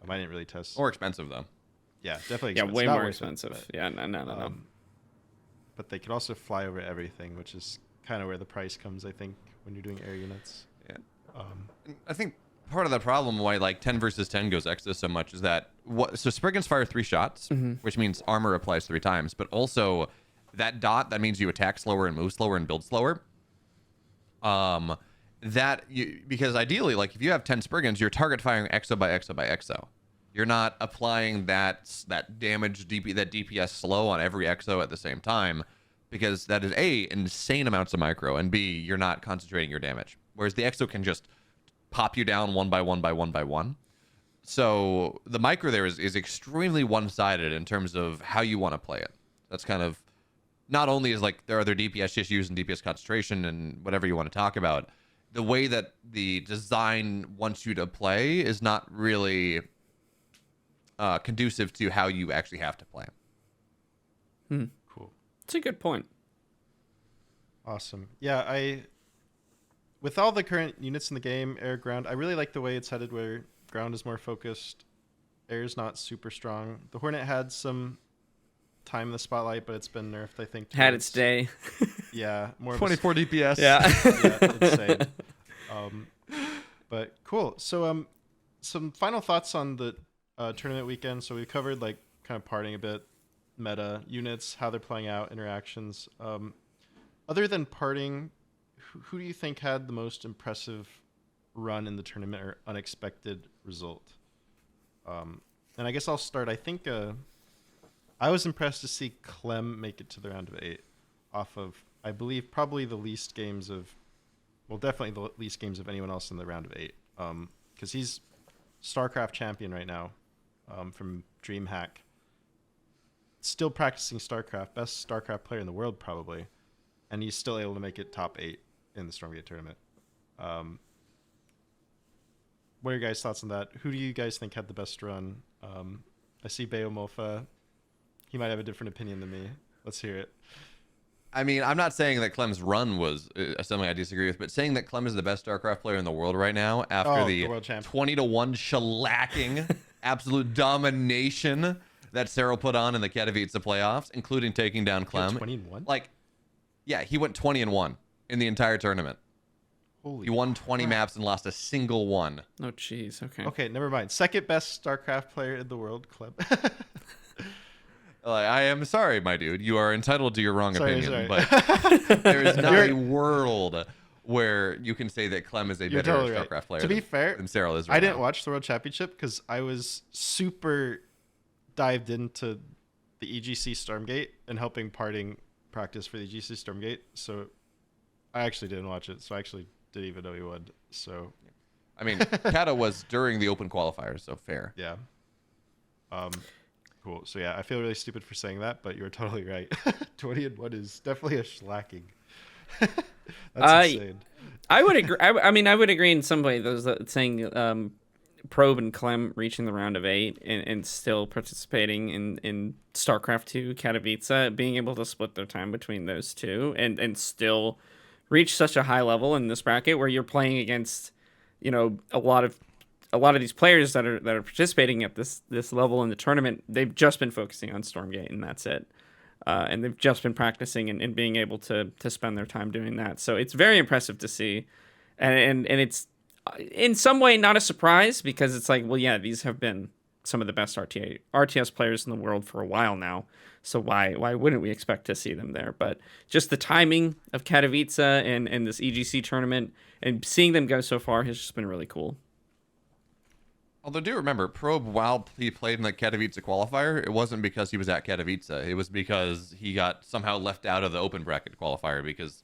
I didn't really test. More expensive though. Yeah, definitely Yeah, expensive. way Not more worth it, expensive. but, Yeah, no. but they could also fly over everything, which is kind of where the price comes, I think, when you're doing air units. Yeah. Um, I think part of the problem why like 10 versus 10 goes Exo so much is that so Spriggans fire 3 shots, which means armor applies 3 times, but also that dot, that means you attack slower and move slower and build slower. Because ideally, like if you have 10 Spriggans, you're target firing Exo by Exo by Exo. You're not applying that damage that DPS slow on every Exo at the same time, because that is A, insane amounts of micro, and B, you're not concentrating your damage. Whereas the Exo can just pop you down 1 by 1 by 1 by 1. So the micro there is extremely one-sided in terms of how you want to play it. That's kind of, not only is like there are other DPS issues and DPS concentration and whatever you want to talk about, the way that the design wants you to play is not really conducive to how you actually have to play. cool. It's a good point. Awesome. Yeah, with all the current units in the game, air, ground, I really like the way it's headed where ground is more focused. Air is not super strong. The Hornet had some time in the spotlight, but it's been nerfed, I think. Had its towards- day. Yeah, more of 24 DPS. Yeah. yeah, insane. But cool. So some final thoughts on the tournament weekend. So we covered like kind of parting a bit, meta units, how they're playing out, interactions. Other than parting, who do you think had the most impressive run in the tournament or unexpected result? And I guess I'll start. I think I was impressed to see Clem make it to the round of 8 off of, I believe, probably the least games of, well, definitely the least games of anyone else in the round of 8. Because he's StarCraft champion right now from DreamHack. Still practicing StarCraft, best StarCraft player in the world probably. And he's still able to make it top 8 in the Stormgate tournament. What are your guys' thoughts on that? Who do you guys think had the best run? I see Bayo Mofa. He might have a different opinion than me. Let's hear it. I mean, I'm not saying that Clem's run was something I disagree with, but saying that Clem is the best StarCraft player in the world right now after the world champ. 20-1 shellacking, absolute domination that Cyril put on in the Katowice playoffs, including taking down Clem. 20-1? Like, yeah, he went 20-1 in the entire tournament. Holy He won 20 crap. maps and lost a single one. Oh, jeez. Okay. Okay, never mind. Second best StarCraft player in the world, Clem. Like, I am sorry, my dude. You are entitled to your wrong opinion, Sorry. but there is not a world where you can say that Clem is a You're better totally right. StarCraft player To be fair, than Cyril is right I didn't now. watch the World Championship because I was super dived into the EGC Stormgate and helping Parting practice for the EGC Stormgate. So I actually didn't watch it. So I actually didn't even know he would. So I mean, Kata was during the Open qualifiers, so fair. yeah. Cool. So yeah, I feel really stupid for saying that, but you're totally right. 20-1 is definitely a shellacking. That's insane. I would agree. I mean, I would agree in some way. Those saying Probe and Clem reaching the round of 8 and still participating in StarCraft 2 Katowice, being able to split their time between those two and still reach such a high level in this bracket where you're playing against, you know, a lot of these players that are participating at this level in the tournament. They've just been focusing on Stormgate and that's it. And they've just been practicing and being able to spend their time doing that. So it's very impressive to see. And it's in some way not a surprise because it's like, well, yeah, these have been some of the best RTS players in the world for a while now. So why wouldn't we expect to see them there? But just the timing of Katowice and this EGC tournament and seeing them go so far has just been really cool. Although do remember, Probe, while he played in the Katowice qualifier, it wasn't because he was at Katowice. It was because he got somehow left out of the open bracket qualifier because,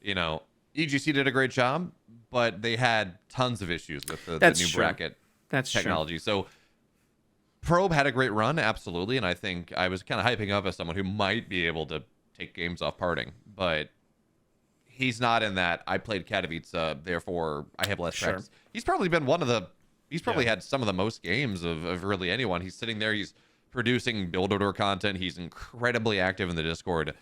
you know, EGC did a great job, but they had tons of issues with the new bracket technology. So Probe had a great run, absolutely, and I think I was kind of hyping up as someone who might be able to take games off Parting, but he's not in that. I played Katowice, therefore I have less practice. He's probably been He's probably had some of the most games of really anyone. He's sitting there. He's producing build order content. He's incredibly active in the Discord.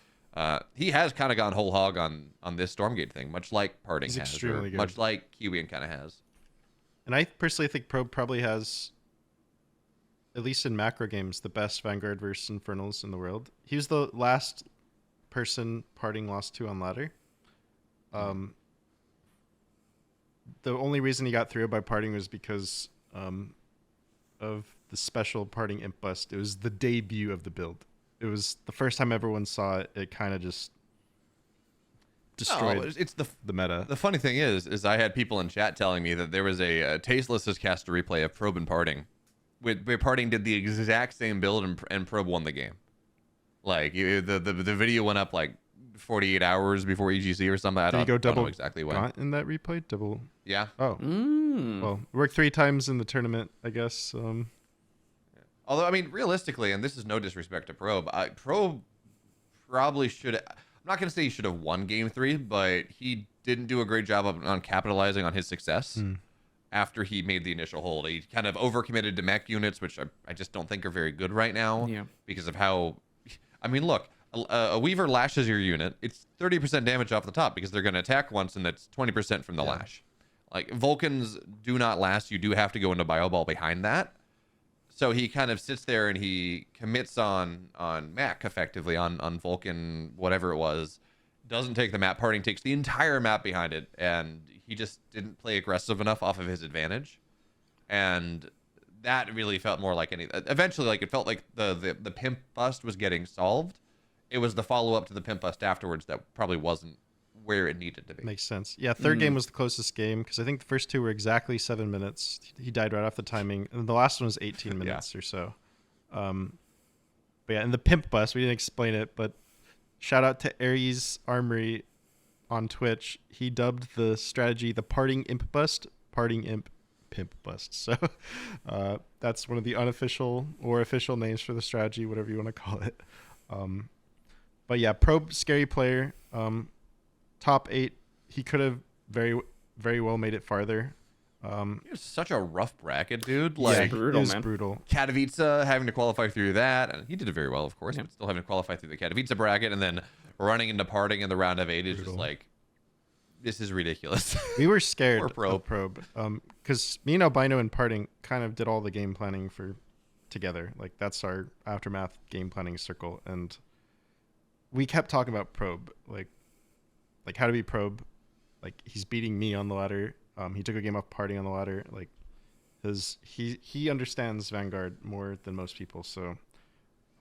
He has kind of gone whole hog on this Stormgate thing, much like Parting He's has, extremely good. much like Kiwian kind of has. And I personally think Probe probably has, at least in macro games, the best Vanguard versus Infernals in the world. He was the last person Parting lost to on ladder. The only reason he got through by Parting was because of the special Parting Imp Bust. It was the debut of the build. It was the first time everyone saw it. It kind of just destroyed it's the meta. The funny thing is I had people in chat telling me that there was a tasteless as caster replay of Probe and Parting, where Parting did the exact same build and Probe won the game. Like the video went up like 48 hours before EGC or something. I don't know exactly when. Gaunt in that replay? Double. Yeah. Oh. Well, it worked 3 times in the tournament, I guess. Although, I mean, realistically, and this is no disrespect to Probe, Probe probably should. I'm not going to say he should have won Game 3, but he didn't do a great job on capitalizing on his success after he made the initial hold. He kind of overcommitted to mech units, which I just don't think are very good right now because of how. I mean, look. A Weaver lashes your unit. It's 30% damage off the top because they're going to attack once, and that's 20% from the lash. Like, Vulcans do not last. You do have to go into Bioball behind that. So he kind of sits there and he commits on Mac effectively, on Vulcan, whatever it was, doesn't take the map parting, takes the entire map behind it, and he just didn't play aggressive enough off of his advantage. And that really felt more like any. Eventually, like it felt like the pimp bust was getting solved. It was the follow up to the pimp bust afterwards that probably wasn't where it needed to be. Makes sense. Yeah, third game was the closest game because I think the first two were exactly 7 minutes. He died right off the timing, and the last one was 18 minutes or so. But yeah, and the pimp bust, we didn't explain it, but shout out to Aries Armory on Twitch. He dubbed the strategy the parting imp bust, parting imp pimp bust. So that's one of the unofficial or official names for the strategy, whatever you want to call it. But yeah, probe scary player. Top 8, he could have very well made it farther. It was such a rough bracket, dude. Yeah, Like brutal, it was man. brutal. Katowice having to qualify through that, and he did it very well, of course, but still having to qualify through the Katowice bracket, and then running into parting in the round of 8 is just like, this is ridiculous. We were scared Poor of probe because me and Albino and parting kind of did all the game planning for together. Like that's our aftermath game planning circle, and we kept talking about probe, like how to be probe. Like he's beating me on the ladder. He took a game off parting on the ladder. Like he understands Vanguard more than most people. So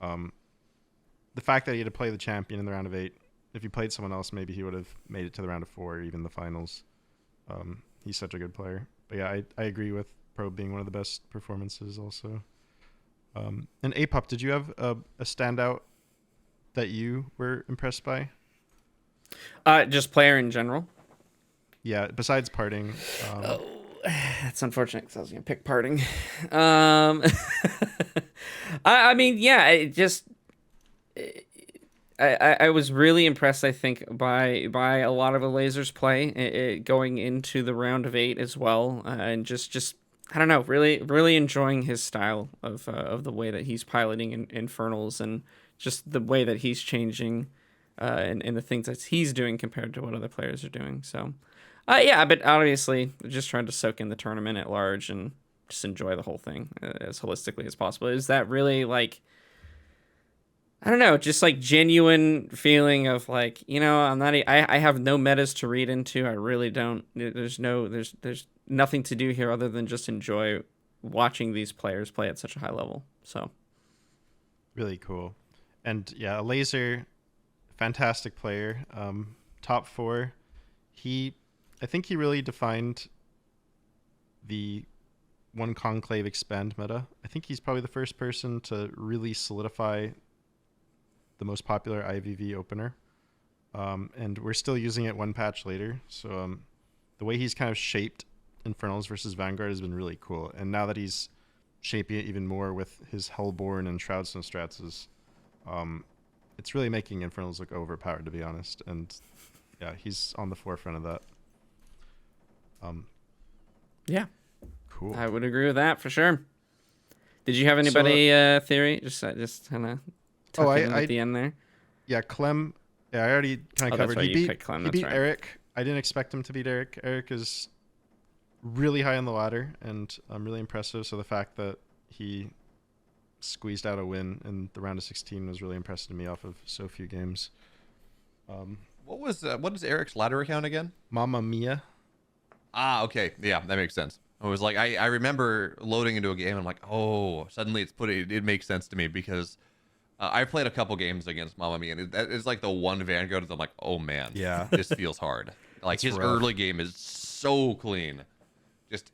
the fact that he had to play the champion in the round of 8, if he played someone else, maybe he would have made it to the round of 4 or even the finals. He's such a good player. But yeah, I agree with probe being one of the best performances also. And Apop, did you have a standout that you were impressed by? Just player in general. Yeah, besides parting. That's unfortunate because I was gonna pick parting. I mean, yeah, I was really impressed. I think by a lot of the lasers play going into the round of 8 as well, and just I don't know, really enjoying his style of the way that he's piloting Infernals and just the way that he's changing and the things that he's doing compared to what other players are doing. So. Yeah, but obviously just trying to soak in the tournament at large and just enjoy the whole thing as holistically as possible. Is that really like, I don't know, just like genuine feeling of like, you know, I have no metas to read into. I really don't. There's nothing to do here other than just enjoy watching these players play at such a high level. So really cool. And yeah, a laser, fantastic player. Top 4. I think he really defined the one conclave expand meta. I think he's probably the first person to really solidify the most popular IVV opener. And we're still using it one patch later. So the way he's kind of shaped Infernals versus Vanguard has been really cool. And now that he's shaping it even more with his Hellborn and Shroudstone strats, it's really making Infernals look overpowered, to be honest. And yeah, he's on the forefront of that. yeah, cool. I would agree with that for sure. Did you have anybody theory? Just kind of at the end there. Yeah, Clem. Yeah, I already kind of covered. That's right, He picked Clem, beat that's right. Eric. I didn't expect him to beat Eric. Eric is really high on the ladder and really impressive. So the fact that he squeezed out a win in the round of 16 was really impressive to me off of so few games. What is Eric's ladder account again? Mamma Mia. Ah, okay. Yeah, that makes sense. I was like, I remember loading into a game and I'm like, oh, suddenly it makes sense to me because I played a couple games against Mamma Mia and it's like the one Vanguard that I'm like, oh man, yeah, this feels hard. Like his rough. early game is so clean, just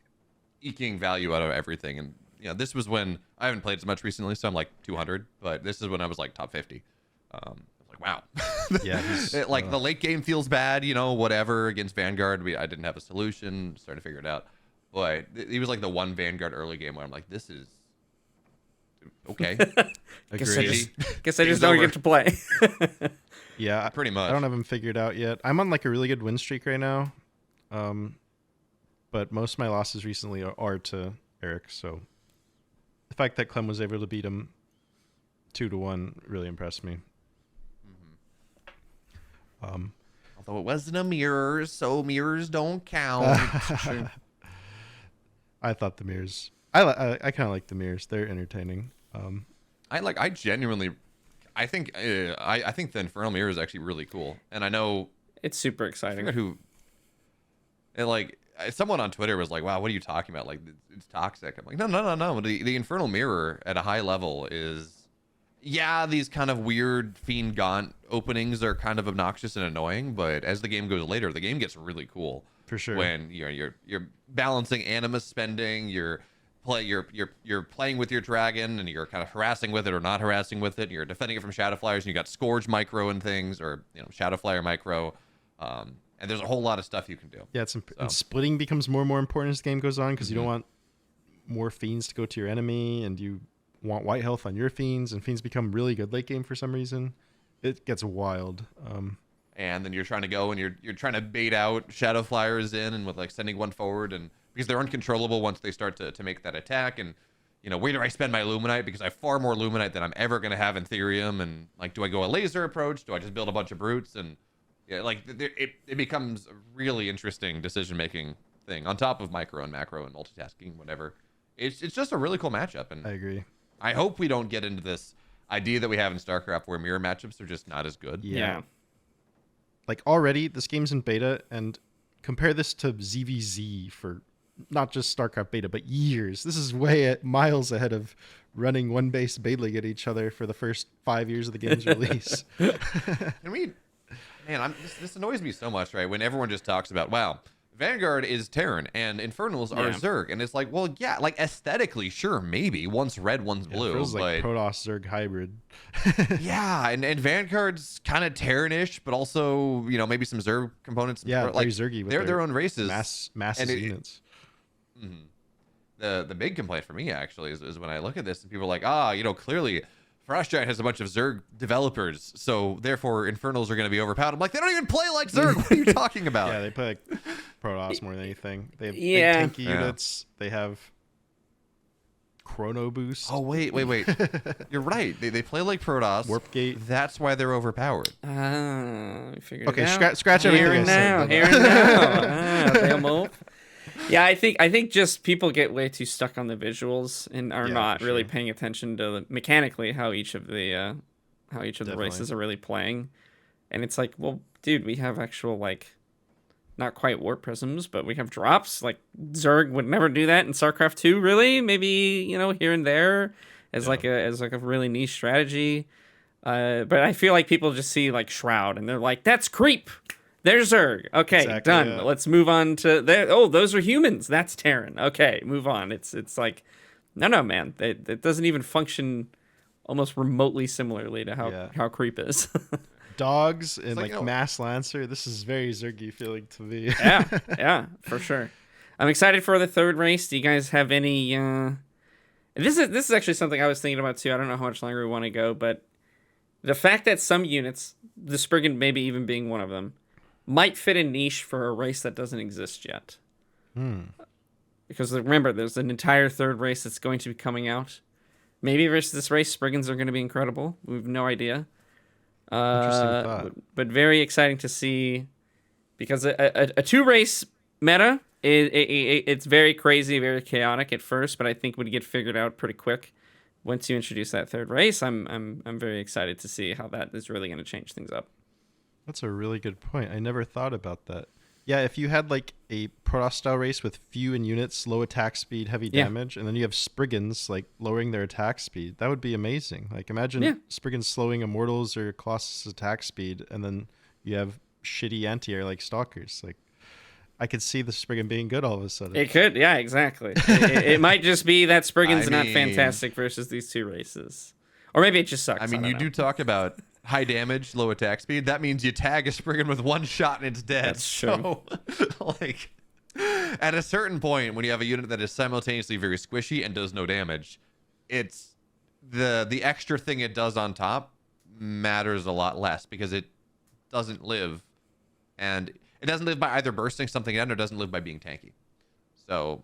eking value out of everything. And you know, this was when I haven't played as much recently, so I'm like 200, but this is when I was like top 50. I was like, wow. Yeah, the late game feels bad, you know, whatever against Vanguard. I didn't have a solution, started to figure it out. But he was like the one Vanguard early game where I'm like, this is okay. Guess I Game's just don't over. get to play. Yeah, Pretty much. I don't have him figured out yet. I'm on like a really good win streak right now. But most of my losses recently are to Eric, so the fact that Clem was able to beat him 2-1 really impressed me. Although it wasn't a mirror, so mirrors don't count. I thought the mirrors. I kind of like the mirrors. They're entertaining. I I think I think the Infernal Mirror is actually really cool, and I know It's super I exciting. forget who. And like someone on Twitter was like, "Wow, what are you talking about? Like it's toxic." I'm like, no. The Infernal Mirror at a high level is, yeah, these kind of weird Fiend Gaunt openings are kind of obnoxious and annoying, but as the game goes later, the game gets really cool. For sure. When you're balancing animus spending, you're playing with your dragon and you're kind of harassing with it or not harassing with it. You're defending it from Shadow Flyers and you got Scourge micro and things, or Shadow Flyer micro. And there's a whole lot of stuff you can do. Yeah, and splitting becomes more and more important as the game goes on, because you don't want more fiends to go to your enemy, and you want white health on your fiends, and fiends become really good late game for some reason. It gets wild. And then you're trying to go and you're trying to bait out Shadow Flyers in, and with like sending one forward, and because they're uncontrollable once they start to make that attack. And where do I spend my Luminite? Because I have far more Luminite than I'm ever going to have in Therium. And like, do I go a laser approach? Do I just build a bunch of brutes? And yeah, like it becomes a really interesting decision-making thing on top of micro and macro and multitasking, whatever. It's just a really cool matchup. And I agree. I hope we don't get into this idea that we have in StarCraft where mirror matchups are just not as good. Yeah. Like already this game's in beta, and compare this to ZVZ for not just StarCraft beta, but years. This is miles ahead of running one base battling at each other for the first 5 years of the game's release. This annoys me so much, right? When everyone just talks about, wow, Vanguard is Terran and Infernals are Zerg, and it's like, well, yeah, like aesthetically, sure, maybe one's red, one's blue, it feels but like Protoss Zerg hybrid. yeah, and Vanguard's kind of Terran-ish, but also maybe some Zerg components. Yeah, like very Zergy. With they're their own races, massive units. The big complaint for me actually is when I look at this and people are like, clearly Frost Giant has a bunch of Zerg developers, so therefore Infernals are going to be overpowered. I'm like, they don't even play like Zerg. What are you talking about? Yeah, they play like Protoss more than anything. They have Yeah. big tanky units. They have Chrono Boost. Oh, wait. You're right. They play like Protoss. Warp Gate. That's why they're overpowered. We figured Okay, it out. scratch everything. Here and now. Here and now. They'll move. Yeah, I think just people get way too stuck on the visuals and are not really paying attention to mechanically how each of the races are really playing. And it's like, well, dude, we have actual like not quite warp prisms, but we have drops. Like Zerg would never do that in StarCraft 2, really. Maybe, here and there as like a really niche strategy. But I feel like people just see like Shroud and they're like, that's creep. There's Zerg. Okay, exactly, done. Yeah. Let's move on to there. Oh, those are humans. That's Terran. Okay, move on. It's like, no, man. It doesn't even function almost remotely similarly to how creep is. Dogs and like Mass Lancer. This is very Zergy feeling to me. yeah, for sure. I'm excited for the third race. Do you guys have any? This is actually something I was thinking about too. I don't know how much longer we want to go, but the fact that some units, the Spriggan maybe even being one of them, might fit a niche for a race that doesn't exist yet. Because remember, there's an entire third race that's going to be coming out. Maybe versus this race, Spriggans are going to be incredible. We have no idea. Interesting thought. But very exciting to see, because a two-race meta, it's very crazy, very chaotic at first, but I think would get figured out pretty quick once you introduce that third race. I'm very excited to see how that is really going to change things up. That's a really good point. I never thought about that. Yeah, if you had like a Protoss style race with few in units, low attack speed, heavy damage, and then you have Spriggans like lowering their attack speed, that would be amazing. Like imagine Spriggans slowing Immortals or Colossus attack speed, and then you have shitty anti-air like Stalkers. Like I could see the Spriggan being good all of a sudden. It could, yeah, exactly. it might just be that Spriggan's not fantastic versus these two races. Or maybe it just sucks. I mean, you do talk about high damage, low attack speed. That means you tag a Spriggan with one shot and it's dead. That's true. So, like, at a certain point, when you have a unit that is simultaneously very squishy and does no damage, it's the extra thing it does on top matters a lot less because it doesn't live. And it doesn't live by either bursting something down or doesn't live by being tanky. So,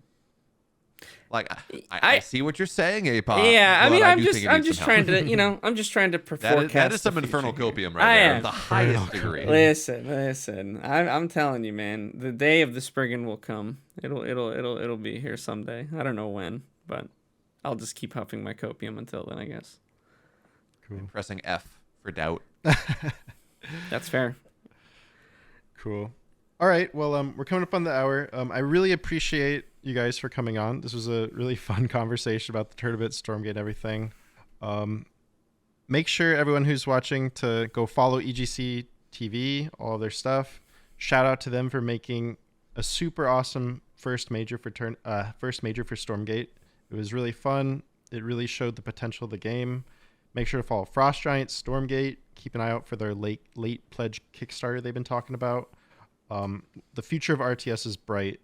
like, I see what you're saying, Apop. Yeah, I mean, I'm just trying to, I'm just trying to forecast. That is some infernal copium right there, of the highest degree. Listen. I'm telling you, man, the day of the Spriggan will come. It'll be here someday. I don't know when, but I'll just keep huffing my copium until then, I guess. Cool. Pressing F for doubt. That's fair. Cool. All right. Well, we're coming up on the hour. I really appreciate you guys for coming on. This was a really fun conversation about the tournament, Stormgate, and everything. Make sure everyone who's watching to go follow EGC TV, all of their stuff. Shout out to them for making a super awesome first major for Stormgate. It was really fun. It really showed the potential of the game. Make sure to follow Frost Giant, Stormgate. Keep an eye out for their late pledge Kickstarter they've been talking about. The future of RTS is bright,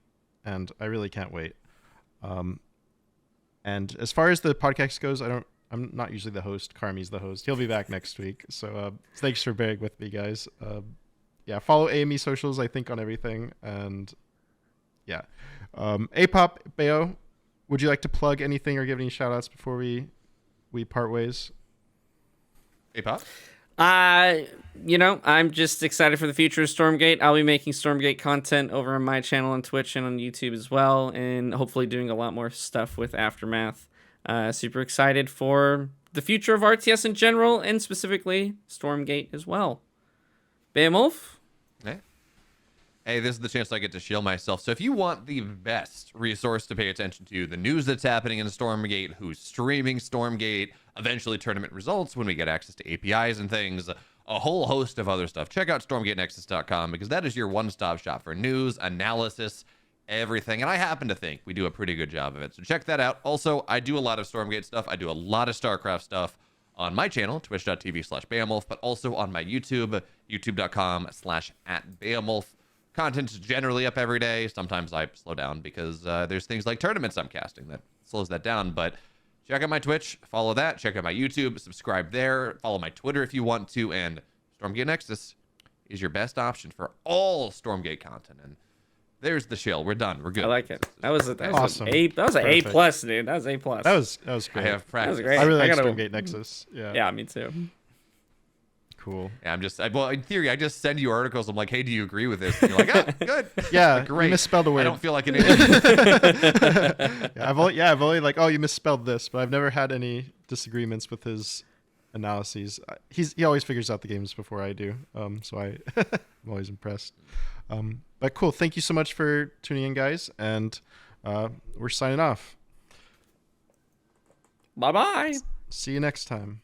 and I really can't wait. And as far as the podcast goes, I'm not usually the host. Carmi's the host. He'll be back next week. So thanks for bearing with me, guys. Yeah, follow AME socials, I think, on everything. And yeah. Apop, Bayo, would you like to plug anything or give any shout outs before we part ways? Apop? I'm just excited for the future of Stormgate. I'll be making Stormgate content over on my channel on Twitch and on YouTube as well, and hopefully doing a lot more stuff with Aftermath. Super excited for the future of RTS in general, and specifically Stormgate as well. Beowulf? Hey, this is the chance I get to shield myself. So if you want the best resource to pay attention to, the news that's happening in Stormgate, who's streaming Stormgate, eventually tournament results when we get access to APIs and things, a whole host of other stuff, check out stormgatenexus.com, because that is your one-stop shop for news, analysis, everything. And I happen to think we do a pretty good job of it. So check that out. Also, I do a lot of Stormgate stuff. I do a lot of StarCraft stuff on my channel, twitch.tv/Beowulf, but also on my YouTube, youtube.com/@Beowulf. Content's generally up every day. Sometimes I slow down because there's things like tournaments I'm casting that slows that down. But check out my Twitch, follow that. Check out my YouTube, subscribe there. Follow my Twitter if you want to. And Stormgate Nexus is your best option for all Stormgate content. And there's the shill. We're done. We're good. I like it. That was awesome. That was an Perfect. A+, dude. That was A+. That was great. I have practice. That was great. I really like gotta- Stormgate Nexus. Yeah. Yeah, me too. Cool. Yeah, well, in theory, I just send you articles. I'm like, hey, do you agree with this? And you're like, ah, good. Yeah, Like, great. you misspelled a word. I don't feel like an idiot. Yeah, I've only like, oh, you misspelled this, but I've never had any disagreements with his analyses. He always figures out the games before I do. So I'm always impressed. But cool. Thank you so much for tuning in, guys, and we're signing off. Bye-bye. See you next time.